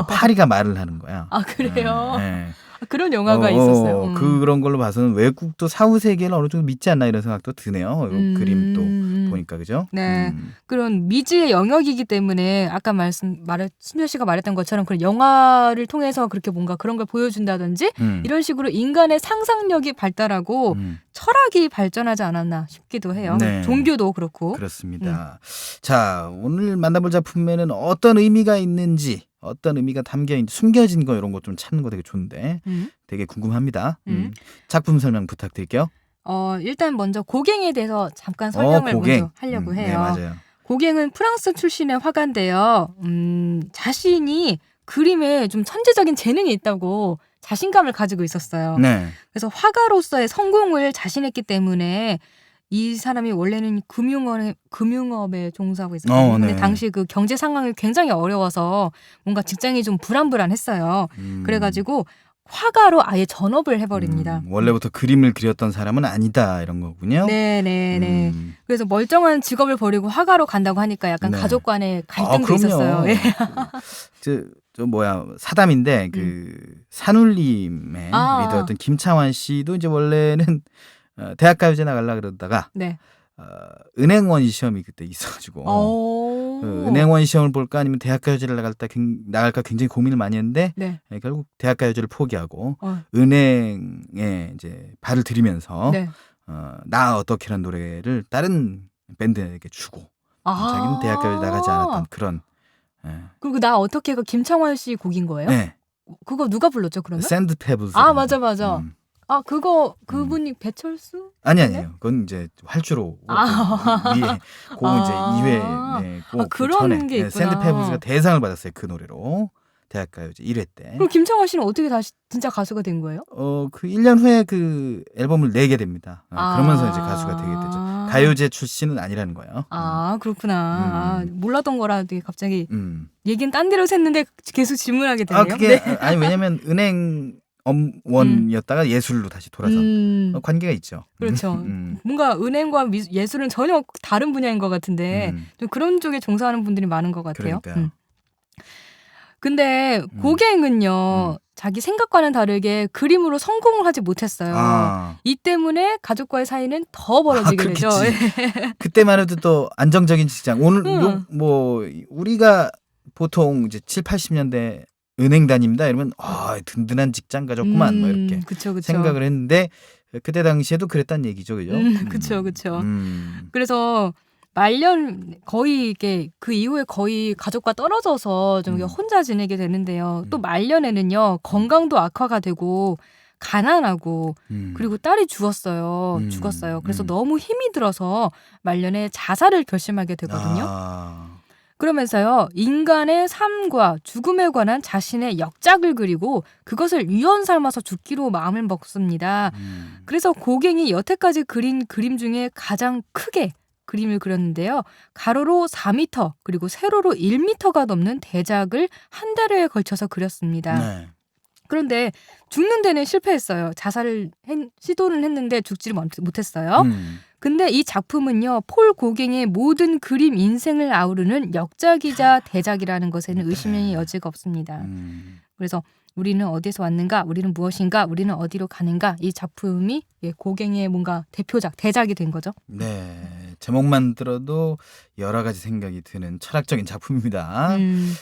파리가 말을 하는 거야. 아, 그래요? 네. 그런 영화가 있었어요. 그런 걸로 봐서는 외국도 사후 세계를 어느 정도 믿지 않나 이런 생각도 드네요. 그림도 보니까 그죠? 네. 그런 미지의 영역이기 때문에 아까 순철 씨가 말했던 것처럼 그런 영화를 통해서 그렇게 뭔가 그런 걸 보여준다든지 이런 식으로 인간의 상상력이 발달하고 철학이 발전하지 않았나 싶기도 해요. 네. 종교도 그렇고. 그렇습니다. 자, 오늘 만나볼 작품에는 어떤 의미가 있는지 어떤 의미가 담겨 있는지 숨겨진 거 이런 거 좀 찾는 거 되게 좋은데 되게 궁금합니다. 작품 설명 부탁드릴게요. 일단 먼저 고갱에 대해서 잠깐 설명을 먼저 하려고 해요. 네, 맞아요. 고갱은 프랑스 출신의 화가인데요. 자신이 그림에 좀 천재적인 재능이 있다고 자신감을 가지고 있었어요. 네. 그래서 화가로서의 성공을 자신했기 때문에 이 사람이 원래는 금융업에 종사하고 있었거든요. 근데 네. 당시 그 경제 상황이 굉장히 어려워서 뭔가 직장이 좀 불안불안했어요. 그래가지고 화가로 아예 전업을 해버립니다. 원래부터 그림을 그렸던 사람은 아니다 이런 거군요. 네네네. 그래서 멀쩡한 직업을 버리고 화가로 간다고 하니까 약간 네. 가족 간의 갈등도 그럼요. 있었어요. 예. 저 사담인데 그 산울림의 리더였던 김창완 씨도 이제 원래는 대학가요제 나가려고 그러다가 네. 은행원 시험이 그때 있어가지고 은행원 시험을 볼까 아니면 대학가요제를 나갈까 굉장히 고민을 많이 했는데 네. 결국 대학가요제를 포기하고 은행에 이제 발을 들이면서 네. 나 어떻게라는 노래를 다른 밴드에게 주고 자기는 대학가요제 나가지 않았던 그런. 그리고 나 어떻게가 김창완 씨 곡인 거예요? 네. 그거 누가 불렀죠 그러면? 샌드 페블스. 맞아. 그분이 배철수? 아니에요. 그건 이제 활주로 위에 이제 2회 그런 전에 게 있구나. 샌드 페블스가 대상을 받았어요. 그 노래로 대학가요제 1회 때. 그럼 김창완 씨는 어떻게 다시 진짜 가수가 된 거예요? 그 1년 후에 그 앨범을 내게 됩니다. 그러면서 이제 가수가 되게 되죠. 가요제 출신은 아니라는 거예요. 그렇구나. 몰랐던 거라 되게 갑자기 얘기는 딴 데로 샜는데 계속 질문하게 되네요. 그게 아니 왜냐면 은행 원이었다가 예술로 다시 돌아서 관계가 있죠. 그렇죠. 뭔가 은행과 예술은 전혀 다른 분야인 것 같은데 좀 그런 쪽에 종사하는 분들이 많은 것 같아요. 그러니까요. 근데 고갱은요. 자기 생각과는 다르게 그림으로 성공을 하지 못했어요. 이 때문에 가족과의 사이는 더 벌어지게 되죠. 그때만 해도 또 안정적인 직장. 오늘 우리가 보통 이제 7, 80년대 은행 다닙니다. 이러면 든든한 직장 가졌구만 뭐 이렇게 그쵸. 생각을 했는데 그때 당시에도 그랬단 얘기죠, 그죠? 그렇죠. 그래서 말년 거의 이게 그 이후에 거의 가족과 떨어져서 좀 혼자 지내게 되는데요. 또 말년에는요 건강도 악화가 되고 가난하고 그리고 딸이 죽었어요. 그래서 너무 힘이 들어서 말년에 자살을 결심하게 되거든요. 그러면서요 인간의 삶과 죽음에 관한 자신의 역작을 그리고 그것을 유언 삼아서 죽기로 마음을 먹습니다. 그래서 고갱이 여태까지 그린 그림 중에 가장 크게 그림을 그렸는데요. 가로로 4m 그리고 세로로 1m가 넘는 대작을 한 달여에 걸쳐서 그렸습니다. 네. 그런데 죽는 데는 실패했어요. 자살을 시도는 했는데 죽지를 못했어요. 근데 이 작품은요. 폴 고갱의 모든 그림 인생을 아우르는 역작이자 대작이라는 것에는 의심의 여지가 없습니다. 그래서 우리는 어디서 왔는가? 우리는 무엇인가? 우리는 어디로 가는가? 이 작품이 고갱의 뭔가 대표작, 대작이 된 거죠. 네. 제목만 들어도 여러 가지 생각이 드는 철학적인 작품입니다.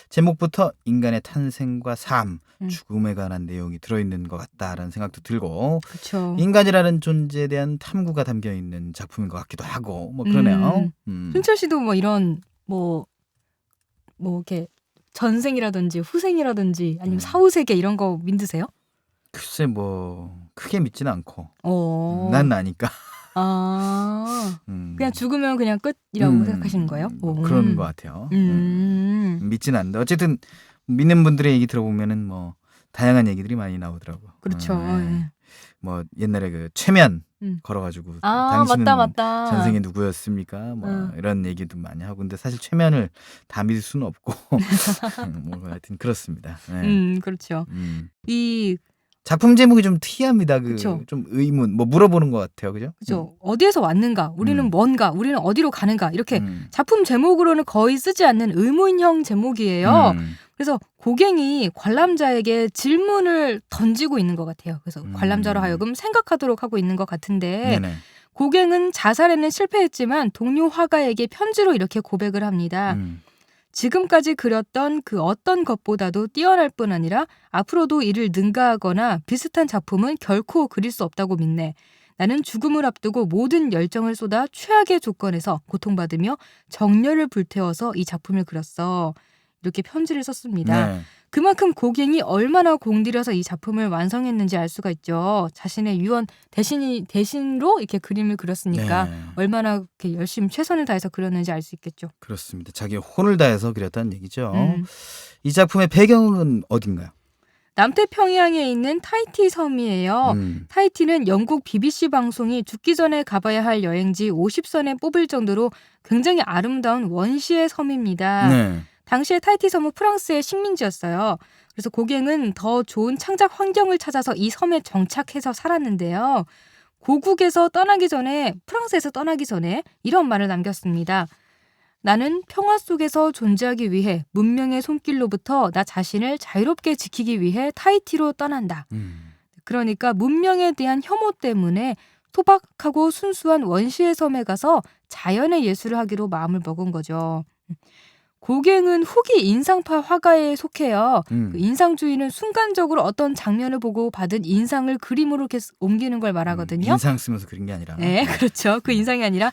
제목부터 인간의 탄생과 삶, 죽음에 관한 내용이 들어있는 것 같다라는 생각도 들고 그렇죠. 인간이라는 존재에 대한 탐구가 담겨있는 작품인 것 같기도 하고 뭐 그러네요. 순철 씨도 뭐 이런 뭐 이렇게 전생이라든지 후생이라든지 아니면 사후세계 이런 거 믿으세요? 글쎄 뭐 크게 믿지는 않고 난 아니까 그냥 죽으면 그냥 끝이라고 생각하시는 거예요? 뭐 그런 것 같아요. 믿지는 않는데 어쨌든 믿는 분들의 얘기 들어보면은 뭐 다양한 얘기들이 많이 나오더라고요. 그렇죠. 뭐 옛날에 그 최면 걸어가지고 당신은 맞다. 전생에 누구였습니까? 뭐 이런 얘기도 많이 하고 근데 사실 최면을 다 믿을 수는 없고 뭐 하여튼 그렇습니다. 네. 그렇죠. 이 작품 제목이 좀 특이합니다. 그쵸. 좀 의문 뭐 물어보는 것 같아요, 그죠? 그죠. 어디에서 왔는가? 우리는 뭔가? 우리는 어디로 가는가? 이렇게 작품 제목으로는 거의 쓰지 않는 의문형 제목이에요. 그래서 고갱이 관람자에게 질문을 던지고 있는 것 같아요. 그래서 관람자로 하여금 생각하도록 하고 있는 것 같은데 네네. 고갱은 자살에는 실패했지만 동료 화가에게 편지로 이렇게 고백을 합니다. 지금까지 그렸던 그 어떤 것보다도 뛰어날 뿐 아니라 앞으로도 이를 능가하거나 비슷한 작품은 결코 그릴 수 없다고 믿네. 나는 죽음을 앞두고 모든 열정을 쏟아 최악의 조건에서 고통받으며 정열을 불태워서 이 작품을 그렸어. 이렇게 편지를 썼습니다. 네. 그만큼 고갱이 얼마나 공들여서 이 작품을 완성했는지 알 수가 있죠. 자신의 유언 대신으로 이렇게 그림을 그렸으니까 네. 얼마나 이렇게 열심히 최선을 다해서 그렸는지 알 수 있겠죠. 그렇습니다. 자기 혼을 다해서 그렸다는 얘기죠. 이 작품의 배경은 어딘가요? 남태평양에 있는 타히티 섬이에요. 타히티는 영국 BBC 방송이 죽기 전에 가봐야 할 여행지 50선에 뽑을 정도로 굉장히 아름다운 원시의 섬입니다. 네. 당시에 타히티 섬은 프랑스의 식민지였어요. 그래서 고갱은 더 좋은 창작 환경을 찾아서 이 섬에 정착해서 살았는데요. 고국에서 떠나기 전에 프랑스에서 떠나기 전에 이런 말을 남겼습니다. 나는 평화 속에서 존재하기 위해 문명의 손길로부터 나 자신을 자유롭게 지키기 위해 타히티로 떠난다. 그러니까 문명에 대한 혐오 때문에 소박하고 순수한 원시의 섬에 가서 자연의 예술을 하기로 마음을 먹은 거죠. 고갱은 후기 인상파 화가에 속해요. 그 인상주의는 순간적으로 어떤 장면을 보고 받은 인상을 그림으로 이렇게 옮기는 걸 말하거든요. 인상 쓰면서 그린 게 아니라. 네, 그렇죠. 그 인상이 아니라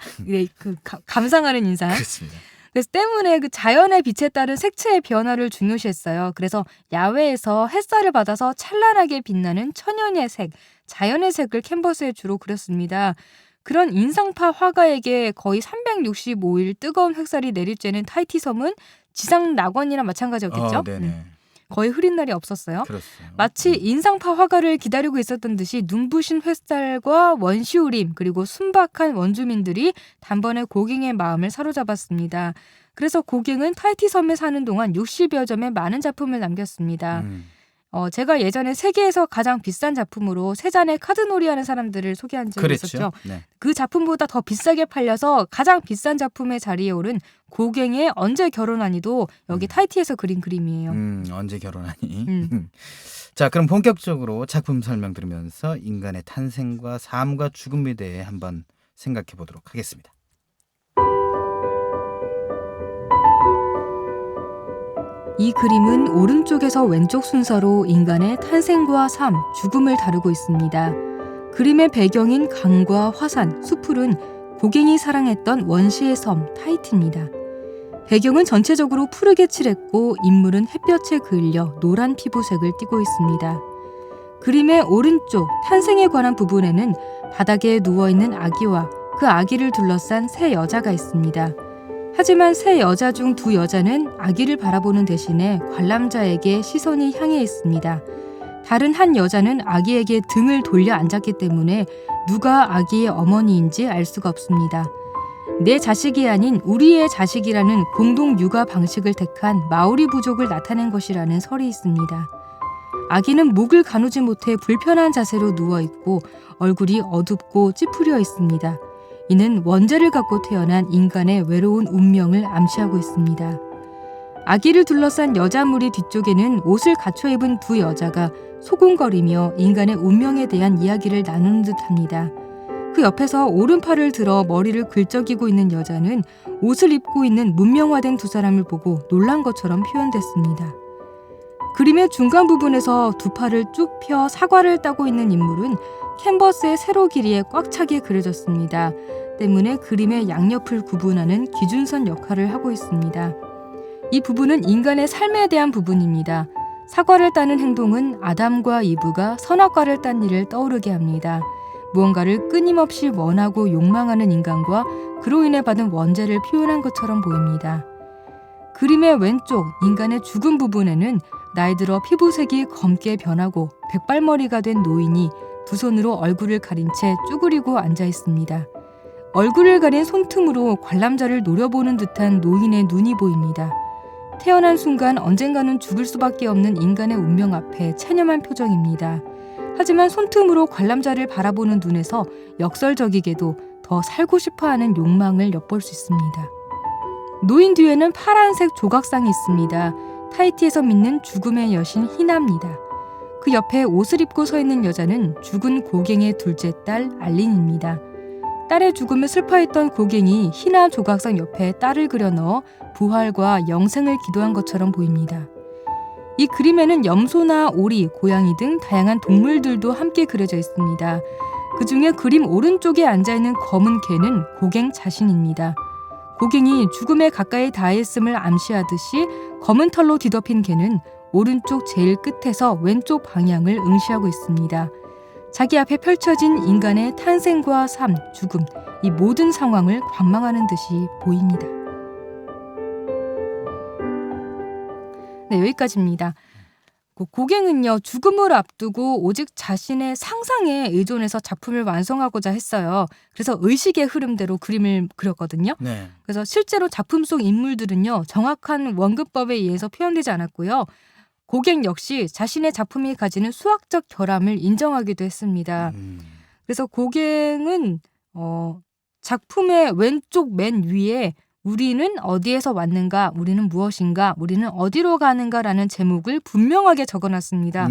그 감상하는 인상. 그렇습니다. 그래서 때문에 그 자연의 빛에 따른 색채의 변화를 중요시했어요. 그래서 야외에서 햇살을 받아서 찬란하게 빛나는 천연의 색, 자연의 색을 캔버스에 주로 그렸습니다. 그런 인상파 화가에게 거의 365일 뜨거운 햇살이 내리쬐는 타히티 섬은 지상 낙원이랑 마찬가지였겠죠. 네네. 거의 흐린 날이 없었어요. 그렇어요. 마치 인상파 화가를 기다리고 있었던 듯이 눈부신 햇살과 원시우림 그리고 순박한 원주민들이 단번에 고갱의 마음을 사로잡았습니다. 그래서 고갱은 타히티 섬에 사는 동안 60여 점의 많은 작품을 남겼습니다. 제가 예전에 세계에서 가장 비싼 작품으로 세 잔의 카드놀이하는 사람들을 소개한 적이 있었죠. 네. 그 작품보다 더 비싸게 팔려서 가장 비싼 작품의 자리에 오른 고갱의 언제 결혼하니도 여기 타히티에서 그린 그림이에요. 언제 결혼하니? 자, 그럼 본격적으로 작품 설명 들으면서 인간의 탄생과 삶과 죽음에 대해 한번 생각해 보도록 하겠습니다. 이 그림은 오른쪽에서 왼쪽 순서로 인간의 탄생과 삶, 죽음을 다루고 있습니다. 그림의 배경인 강과 화산, 수풀은 고갱이 사랑했던 원시의 섬 타히티입니다. 배경은 전체적으로 푸르게 칠했고 인물은 햇볕에 그을려 노란 피부색을 띠고 있습니다. 그림의 오른쪽 탄생에 관한 부분에는 바닥에 누워있는 아기와 그 아기를 둘러싼 세 여자가 있습니다. 하지만 세 여자 중 두 여자는 아기를 바라보는 대신에 관람자에게 시선이 향해 있습니다. 다른 한 여자는 아기에게 등을 돌려 앉았기 때문에 누가 아기의 어머니인지 알 수가 없습니다. 내 자식이 아닌 우리의 자식이라는 공동 육아 방식을 택한 마오리 부족을 나타낸 것이라는 설이 있습니다. 아기는 목을 가누지 못해 불편한 자세로 누워있고 얼굴이 어둡고 찌푸려 있습니다. 이는 원죄를 갖고 태어난 인간의 외로운 운명을 암시하고 있습니다. 아기를 둘러싼 여자 무리 뒤쪽에는 옷을 갖춰 입은 두 여자가 소곤거리며 인간의 운명에 대한 이야기를 나누는 듯합니다. 그 옆에서 오른팔을 들어 머리를 긁적이고 있는 여자는 옷을 입고 있는 문명화된 두 사람을 보고 놀란 것처럼 표현됐습니다. 그림의 중간 부분에서 두 팔을 쭉 펴 사과를 따고 있는 인물은 캔버스의 세로 길이에 꽉 차게 그려졌습니다. 때문에 그림의 양옆을 구분하는 기준선 역할을 하고 있습니다. 이 부분은 인간의 삶에 대한 부분입니다. 사과를 따는 행동은 아담과 이브가 선악과를 딴 일을 떠오르게 합니다. 무언가를 끊임없이 원하고 욕망하는 인간과 그로 인해 받은 원죄를 표현한 것처럼 보입니다. 그림의 왼쪽 인간의 죽은 부분에는 나이 들어 피부색이 검게 변하고 백발머리가 된 노인이 두 손으로 얼굴을 가린 채 쭈그리고 앉아 있습니다. 얼굴을 가린 손틈으로 관람자를 노려보는 듯한 노인의 눈이 보입니다. 태어난 순간 언젠가는 죽을 수밖에 없는 인간의 운명 앞에 체념한 표정입니다. 하지만 손틈으로 관람자를 바라보는 눈에서 역설적이게도 더 살고 싶어하는 욕망을 엿볼 수 있습니다. 노인 뒤에는 파란색 조각상이 있습니다. 타히티에서 믿는 죽음의 여신 히나입니다. 그 옆에 옷을 입고 서 있는 여자는 죽은 고갱의 둘째 딸 알린입니다. 딸의 죽음을 슬퍼했던 고갱이 히나 조각상 옆에 딸을 그려 넣어 부활과 영생을 기도한 것처럼 보입니다. 이 그림에는 염소나 오리, 고양이 등 다양한 동물들도 함께 그려져 있습니다. 그 중에 그림 오른쪽에 앉아있는 검은 개는 고갱 자신입니다. 고갱이 죽음에 가까이 닿아있음을 암시하듯이 검은 털로 뒤덮인 개는 오른쪽 제일 끝에서 왼쪽 방향을 응시하고 있습니다. 자기 앞에 펼쳐진 인간의 탄생과 삶, 죽음, 이 모든 상황을 관망하는 듯이 보입니다. 네, 여기까지입니다. 고갱은요, 죽음을 앞두고 오직 자신의 상상에 의존해서 작품을 완성하고자 했어요. 그래서 의식의 흐름대로 그림을 그렸거든요. 네. 그래서 실제로 작품 속 인물들은요, 정확한 원근법에 의해서 표현되지 않았고요. 고갱 역시 자신의 작품이 가지는 수학적 결함을 인정하기도 했습니다. 그래서 고갱은 작품의 왼쪽 맨 위에 우리는 어디에서 왔는가, 우리는 무엇인가, 우리는 어디로 가는가라는 제목을 분명하게 적어놨습니다.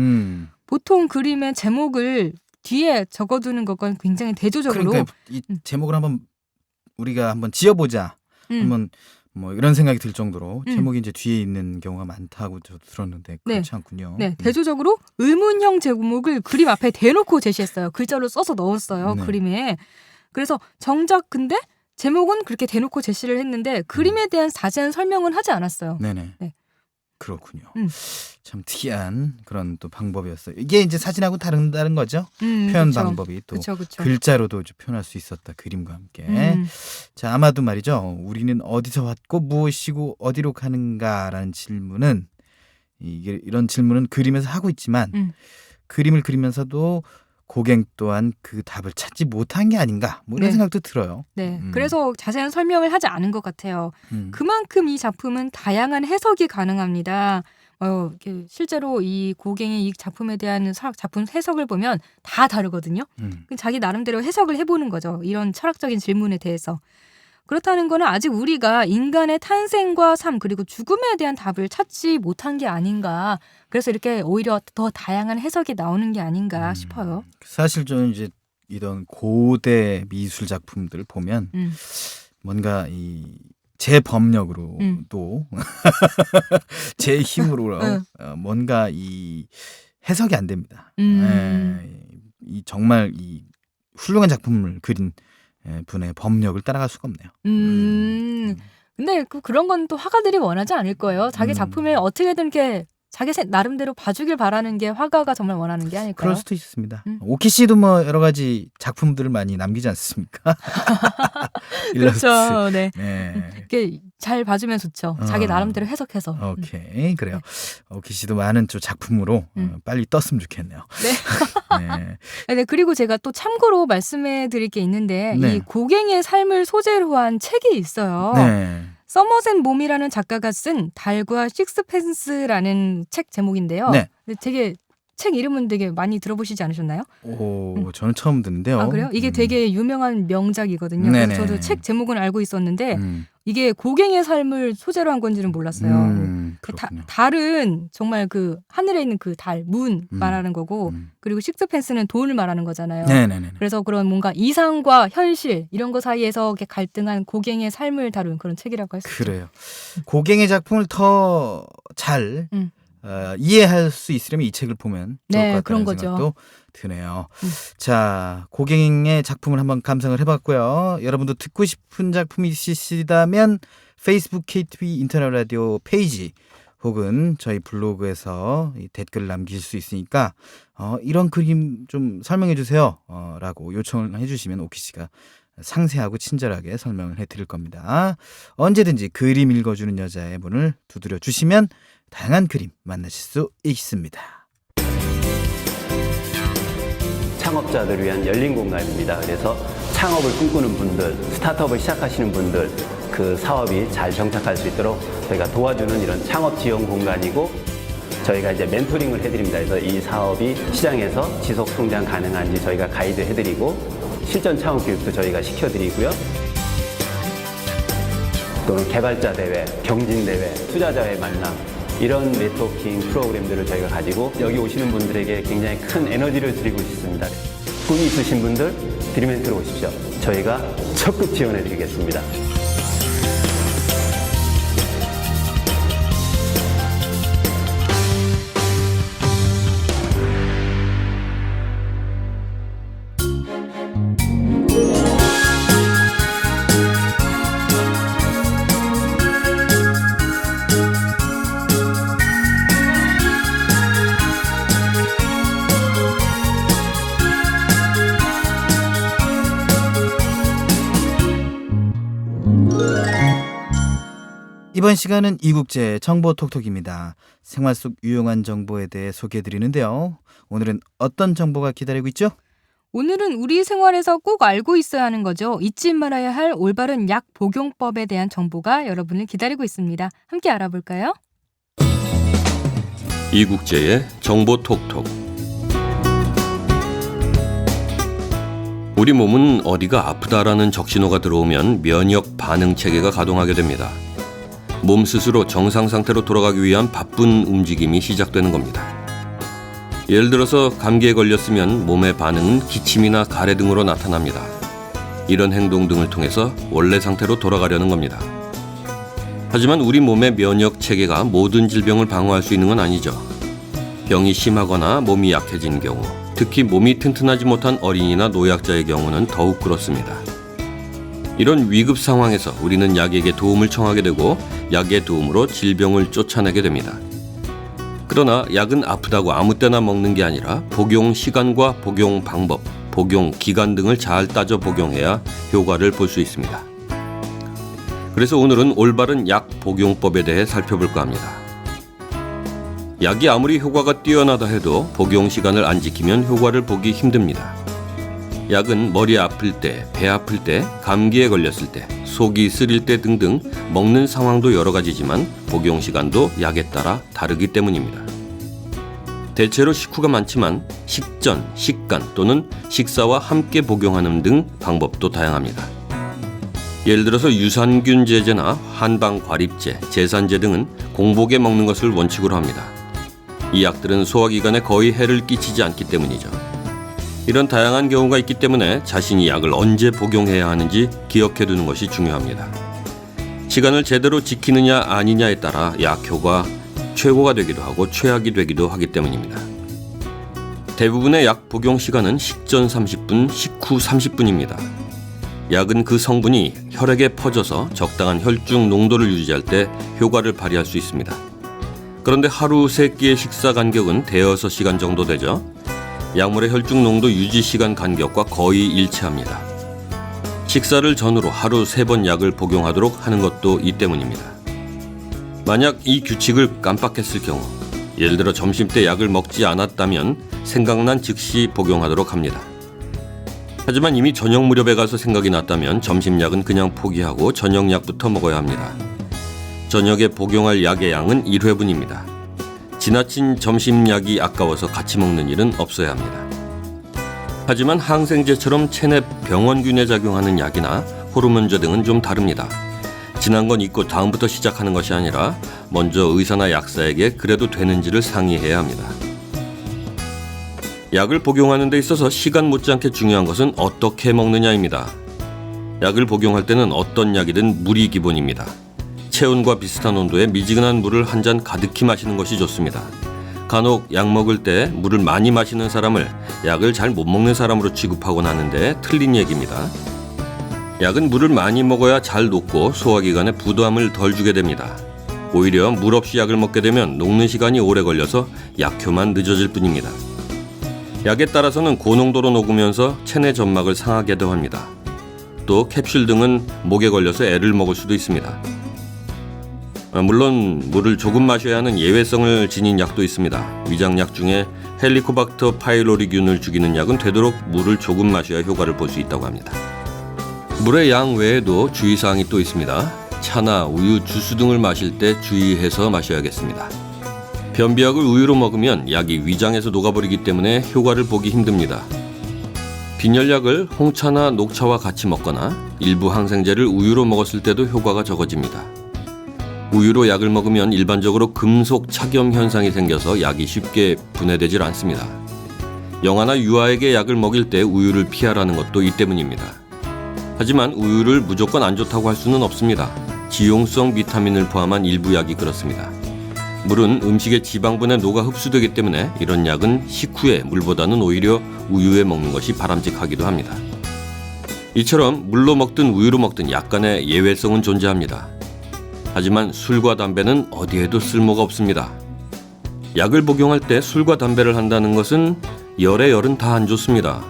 보통 그림의 제목을 뒤에 적어두는 것과 굉장히 대조적으로. 그러니까 이 제목을 우리가 한번 지어보자. 한번 뭐 이런 생각이 들 정도로 제목이 이제 뒤에 있는 경우가 많다고 저도 들었는데 그렇지 않군요. 네, 대조적으로 의문형 제목을 그림 앞에 대놓고 제시했어요. 글자로 써서 넣었어요. 네. 그림에. 그래서 정작 근데 제목은 그렇게 대놓고 제시를 했는데 그림에 대한 자세한 설명은 하지 않았어요. 네네. 네. 그렇군요. 참 특이한 그런 또 방법이었어요. 이게 이제 사진하고 다른 거죠. 표현 그쵸. 방법이 또 그쵸. 글자로도 좀 표현할 수 있었다. 그림과 함께. 자, 아마도 말이죠. 우리는 어디서 왔고 무엇이고 어디로 가는가라는 질문은 이런 질문은 그림에서 하고 있지만 그림을 그리면서도 고갱 또한 그 답을 찾지 못한 게 아닌가 뭐 이런 생각도 들어요. 네, 그래서 자세한 설명을 하지 않은 것 같아요. 그만큼 이 작품은 다양한 해석이 가능합니다. 실제로 이 고갱의 이 작품에 대한 작품 해석을 보면 다 다르거든요. 자기 나름대로 해석을 해보는 거죠. 이런 철학적인 질문에 대해서. 그렇다는 거는 아직 우리가 인간의 탄생과 삶 그리고 죽음에 대한 답을 찾지 못한 게 아닌가. 그래서 이렇게 오히려 더 다양한 해석이 나오는 게 아닌가 싶어요. 사실 저는 이제 이런 고대 미술 작품들 보면 뭔가 제 법력으로 또 제 힘으로 뭔가 이 해석이 안 됩니다. 이 정말 이 훌륭한 작품을 그린 분의 법력을 따라갈 수가 없네요. 근데 그런 건 또 화가들이 원하지 않을 거예요. 자기 작품을 어떻게든 이렇게 자기 나름대로 봐주길 바라는 게 화가가 정말 원하는 게 아닐까요? 그럴 수도 있습니다. 오키 씨도 뭐 여러 가지 작품들을 많이 남기지 않습니까? 그렇죠. 네. 네. 이렇게 잘 봐주면 좋죠. 자기 나름대로 해석해서. 오케이, 그래요. 오키 씨도 많은 좀 작품으로 빨리 떴으면 좋겠네요. 네. 네. 그리고 제가 또 참고로 말씀해 드릴 게 있는데 네. 이 고갱의 삶을 소재로 한 책이 있어요. 네. 서머셋 mom이라는 작가가 쓴 달과 식스펜스라는 책 제목인데요. 네. 근데 되게 책 이름은 되게 많이 들어보시지 않으셨나요? 저는 처음 듣는데요. 아, 그래요? 이게 되게 유명한 명작이거든요. 그래서 저도 책 제목은 알고 있었는데 이게 고갱의 삶을 소재로 한 건지는 몰랐어요. 달은 정말 그 하늘에 있는 그 달, 문 말하는 거고 그리고 식스펜스는 돈을 말하는 거잖아요. 네네네. 그래서 그런 뭔가 이상과 현실 이런 거 사이에서 이렇게 갈등한 고갱의 삶을 다룬 그런 책이라고 할 수 있죠. 그래요. 고갱의 작품을 더 잘 이해할 수 있으려면 이 책을 보면 좋을 것 같다는 그런 거죠. 생각도 드네요. 자, 고갱의 작품을 한번 감상을 해봤고요. 여러분도 듣고 싶은 작품이 있으시다면 페이스북 KTV 인터넷 라디오 페이지 혹은 저희 블로그에서 이 댓글을 남기실 수 있으니까 이런 그림 좀 설명해 주세요 라고 요청을 해주시면 오키 씨가 상세하고 친절하게 설명을 해드릴 겁니다. 언제든지 그림 읽어주는 여자의 문을 두드려 주시면 다양한 그림 만나실 수 있습니다. 창업자들을 위한 열린 공간입니다. 그래서 창업을 꿈꾸는 분들, 스타트업을 시작하시는 분들 그 사업이 잘 정착할 수 있도록 저희가 도와주는 이런 창업 지원 공간이고 저희가 이제 멘토링을 해드립니다. 그래서 이 사업이 시장에서 지속 성장 가능한지 저희가 가이드 해드리고 실전 창업 교육도 저희가 시켜드리고요. 또는 개발자 대회, 경진 대회, 투자자의 만남 이런 네트워킹 프로그램들을 저희가 가지고 여기 오시는 분들에게 굉장히 큰 에너지를 드리고 있습니다. 꿈이 있으신 분들 드림앤트로 오십시오. 저희가 적극 지원해 드리겠습니다. 이번 시간은 이국제 정보 톡톡입니다. 생활 속 유용한 정보에 대해 소개해드리는데요. 오늘은 어떤 정보가 기다리고 있죠? 오늘은 우리 생활에서 꼭 알고 있어야 하는 거죠. 잊지 말아야 할 올바른 약 복용법에 대한 정보가 여러분을 기다리고 있습니다. 함께 알아볼까요? 이국제의 정보 톡톡. 우리 몸은 어디가 아프다라는 적신호가 들어오면 면역 반응 체계가 가동하게 됩니다. 몸 스스로 정상 상태로 돌아가기 위한 바쁜 움직임이 시작되는 겁니다. 예를 들어서 감기에 걸렸으면 몸의 반응은 기침이나 가래 등으로 나타납니다. 이런 행동 등을 통해서 원래 상태로 돌아가려는 겁니다. 하지만 우리 몸의 면역 체계가 모든 질병을 방어할 수 있는 건 아니죠. 병이 심하거나 몸이 약해진 경우, 특히 몸이 튼튼하지 못한 어린이나 노약자의 경우는 더욱 그렇습니다. 이런 위급 상황에서 우리는 약에게 도움을 청하게 되고 약의 도움으로 질병을 쫓아내게 됩니다. 그러나 약은 아프다고 아무 때나 먹는 게 아니라 복용 시간과 복용 방법, 복용 기간 등을 잘 따져 복용해야 효과를 볼 수 있습니다. 그래서 오늘은 올바른 약 복용법에 대해 살펴볼까 합니다. 약이 아무리 효과가 뛰어나다 해도 복용 시간을 안 지키면 효과를 보기 힘듭니다. 약은 머리 아플 때, 배 아플 때, 감기에 걸렸을 때, 속이 쓰릴 때 등등 먹는 상황도 여러 가지지만 복용 시간도 약에 따라 다르기 때문입니다. 대체로 식후가 많지만 식전, 식간 또는 식사와 함께 복용하는 등 방법도 다양합니다. 예를 들어서 유산균 제제나 한방과립제, 제산제 등은 공복에 먹는 것을 원칙으로 합니다. 이 약들은 소화기관에 거의 해를 끼치지 않기 때문이죠. 이런 다양한 경우가 있기 때문에 자신이 약을 언제 복용해야 하는지 기억해두는 것이 중요합니다. 시간을 제대로 지키느냐 아니냐에 따라 약 효과 최고가 되기도 하고 최악이 되기도 하기 때문입니다. 대부분의 약 복용 시간은 식전 30분, 식후 30분입니다. 약은 그 성분이 혈액에 퍼져서 적당한 혈중 농도를 유지할 때 효과를 발휘할 수 있습니다. 그런데 하루 3끼의 식사 간격은 대여섯 시간 정도 되죠. 약물의 혈중 농도 유지 시간 간격과 거의 일치합니다. 식사를 전후로 하루 3번 약을 복용하도록 하는 것도 이 때문입니다. 만약 이 규칙을 깜빡했을 경우, 예를 들어 점심때 약을 먹지 않았다면 생각난 즉시 복용하도록 합니다. 하지만 이미 저녁 무렵에 가서 생각이 났다면 점심약은 그냥 포기하고 저녁약부터 먹어야 합니다. 저녁에 복용할 약의 양은 1회분입니다. 지나친 점심약이 아까워서 같이 먹는 일은 없어야 합니다. 하지만 항생제처럼 체내 병원균에 작용하는 약이나 호르몬제 등은 좀 다릅니다. 지난 건 잊고 다음부터 시작하는 것이 아니라 먼저 의사나 약사에게 그래도 되는지를 상의해야 합니다. 약을 복용하는 데 있어서 시간 못지않게 중요한 것은 어떻게 먹느냐입니다. 약을 복용할 때는 어떤 약이든 물이 기본입니다. 체온과 비슷한 온도에 미지근한 물을 한 잔 가득히 마시는 것이 좋습니다. 간혹 약 먹을 때 물을 많이 마시는 사람을 약을 잘 못 먹는 사람으로 취급하곤 하는데 틀린 얘기입니다. 약은 물을 많이 먹어야 잘 녹고 소화기관에 부담을 덜 주게 됩니다. 오히려 물 없이 약을 먹게 되면 녹는 시간이 오래 걸려서 약효만 늦어질 뿐입니다. 약에 따라서는 고농도로 녹으면서 체내 점막을 상하게도 합니다. 또 캡슐 등은 목에 걸려서 애를 먹을 수도 있습니다. 물론 물을 조금 마셔야 하는 예외성을 지닌 약도 있습니다. 위장약 중에 헬리코박터 파일로리균을 죽이는 약은 되도록 물을 조금 마셔야 효과를 볼 수 있다고 합니다. 물의 양 외에도 주의사항이 또 있습니다. 차나 우유, 주스 등을 마실 때 주의해서 마셔야겠습니다. 변비약을 우유로 먹으면 약이 위장에서 녹아버리기 때문에 효과를 보기 힘듭니다. 빈혈약을 홍차나 녹차와 같이 먹거나 일부 항생제를 우유로 먹었을 때도 효과가 적어집니다. 우유로 약을 먹으면 일반적으로 금속 착염 현상이 생겨서 약이 쉽게 분해되질 않습니다. 영아나 유아에게 약을 먹일 때 우유를 피하라는 것도 이 때문입니다. 하지만 우유를 무조건 안 좋다고 할 수는 없습니다. 지용성 비타민을 포함한 일부 약이 그렇습니다. 물은 음식의 지방분에 녹아 흡수되기 때문에 이런 약은 식후에 물보다는 오히려 우유에 먹는 것이 바람직하기도 합니다. 이처럼 물로 먹든 우유로 먹든 약간의 예외성은 존재합니다. 하지만 술과 담배는 어디에도 쓸모가 없습니다. 약을 복용할 때 술과 담배를 한다는 것은 열에 열은 다 안 좋습니다.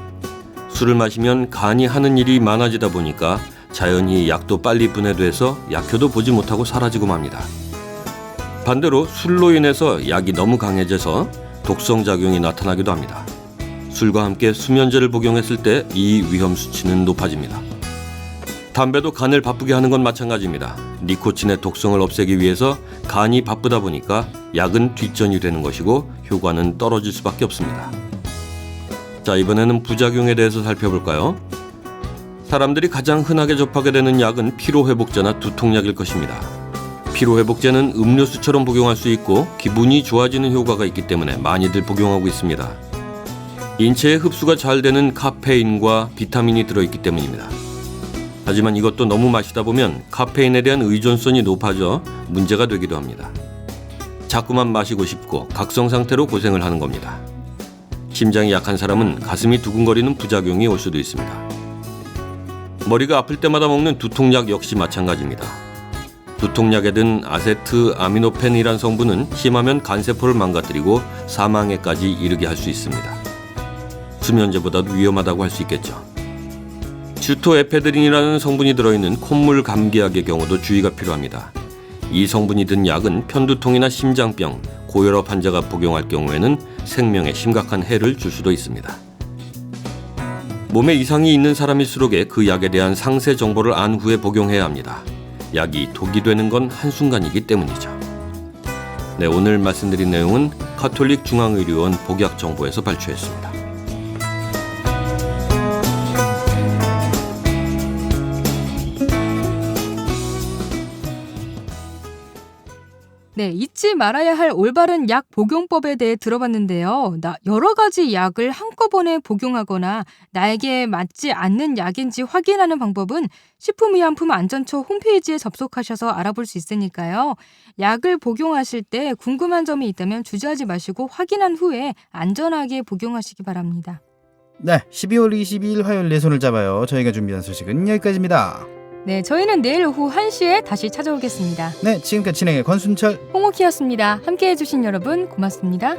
술을 마시면 간이 하는 일이 많아지다 보니까 자연히 약도 빨리 분해돼서 약효도 보지 못하고 사라지고 맙니다. 반대로 술로 인해서 약이 너무 강해져서 독성작용이 나타나기도 합니다. 술과 함께 수면제를 복용했을 때 이 위험 수치는 높아집니다. 담배도 간을 바쁘게 하는 건 마찬가지입니다. 니코틴의 독성을 없애기 위해서 간이 바쁘다 보니까 약은 뒷전이 되는 것이고 효과는 떨어질 수밖에 없습니다. 자, 이번에는 부작용에 대해서 살펴볼까요? 사람들이 가장 흔하게 접하게 되는 약은 피로회복제나 두통약일 것입니다. 피로회복제는 음료수처럼 복용할 수 있고 기분이 좋아지는 효과가 있기 때문에 많이들 복용하고 있습니다. 인체에 흡수가 잘 되는 카페인과 비타민이 들어있기 때문입니다. 하지만 이것도 너무 마시다 보면 카페인에 대한 의존성이 높아져 문제가 되기도 합니다. 자꾸만 마시고 싶고 각성 상태로 고생을 하는 겁니다. 심장이 약한 사람은 가슴이 두근거리는 부작용이 올 수도 있습니다. 머리가 아플 때마다 먹는 두통약 역시 마찬가지입니다. 두통약에 든 아세트 아미노펜이란 성분은 심하면 간세포를 망가뜨리고 사망에까지 이르게 할 수 있습니다. 수면제보다도 위험하다고 할 수 있겠죠. 슈토에페드린이라는 성분이 들어있는 콧물 감기약의 경우도 주의가 필요합니다. 이 성분이 든 약은 편두통이나 심장병, 고혈압 환자가 복용할 경우에는 생명에 심각한 해를 줄 수도 있습니다. 몸에 이상이 있는 사람일수록에 그 약에 대한 상세 정보를 안 후에 복용해야 합니다. 약이 독이 되는 건 한순간이기 때문이죠. 네, 오늘 말씀드린 내용은 가톨릭 중앙의료원 복약정보에서 발췌했습니다. 네, 잊지 말아야 할 올바른 약 복용법에 대해 들어봤는데요. 여러 가지 약을 한꺼번에 복용하거나 나에게 맞지 않는 약인지 확인하는 방법은 식품의약품안전처 홈페이지에 접속하셔서 알아볼 수 있으니까요. 약을 복용하실 때 궁금한 점이 있다면 주저하지 마시고 확인한 후에 안전하게 복용하시기 바랍니다. 네, 12월 22일 화요일 내 손을 잡아요. 저희가 준비한 소식은 여기까지입니다. 네, 저희는 내일 오후 1시에 다시 찾아오겠습니다. 네, 지금까지 진행의 권순철, 홍옥희였습니다. 함께해 주신 여러분 고맙습니다.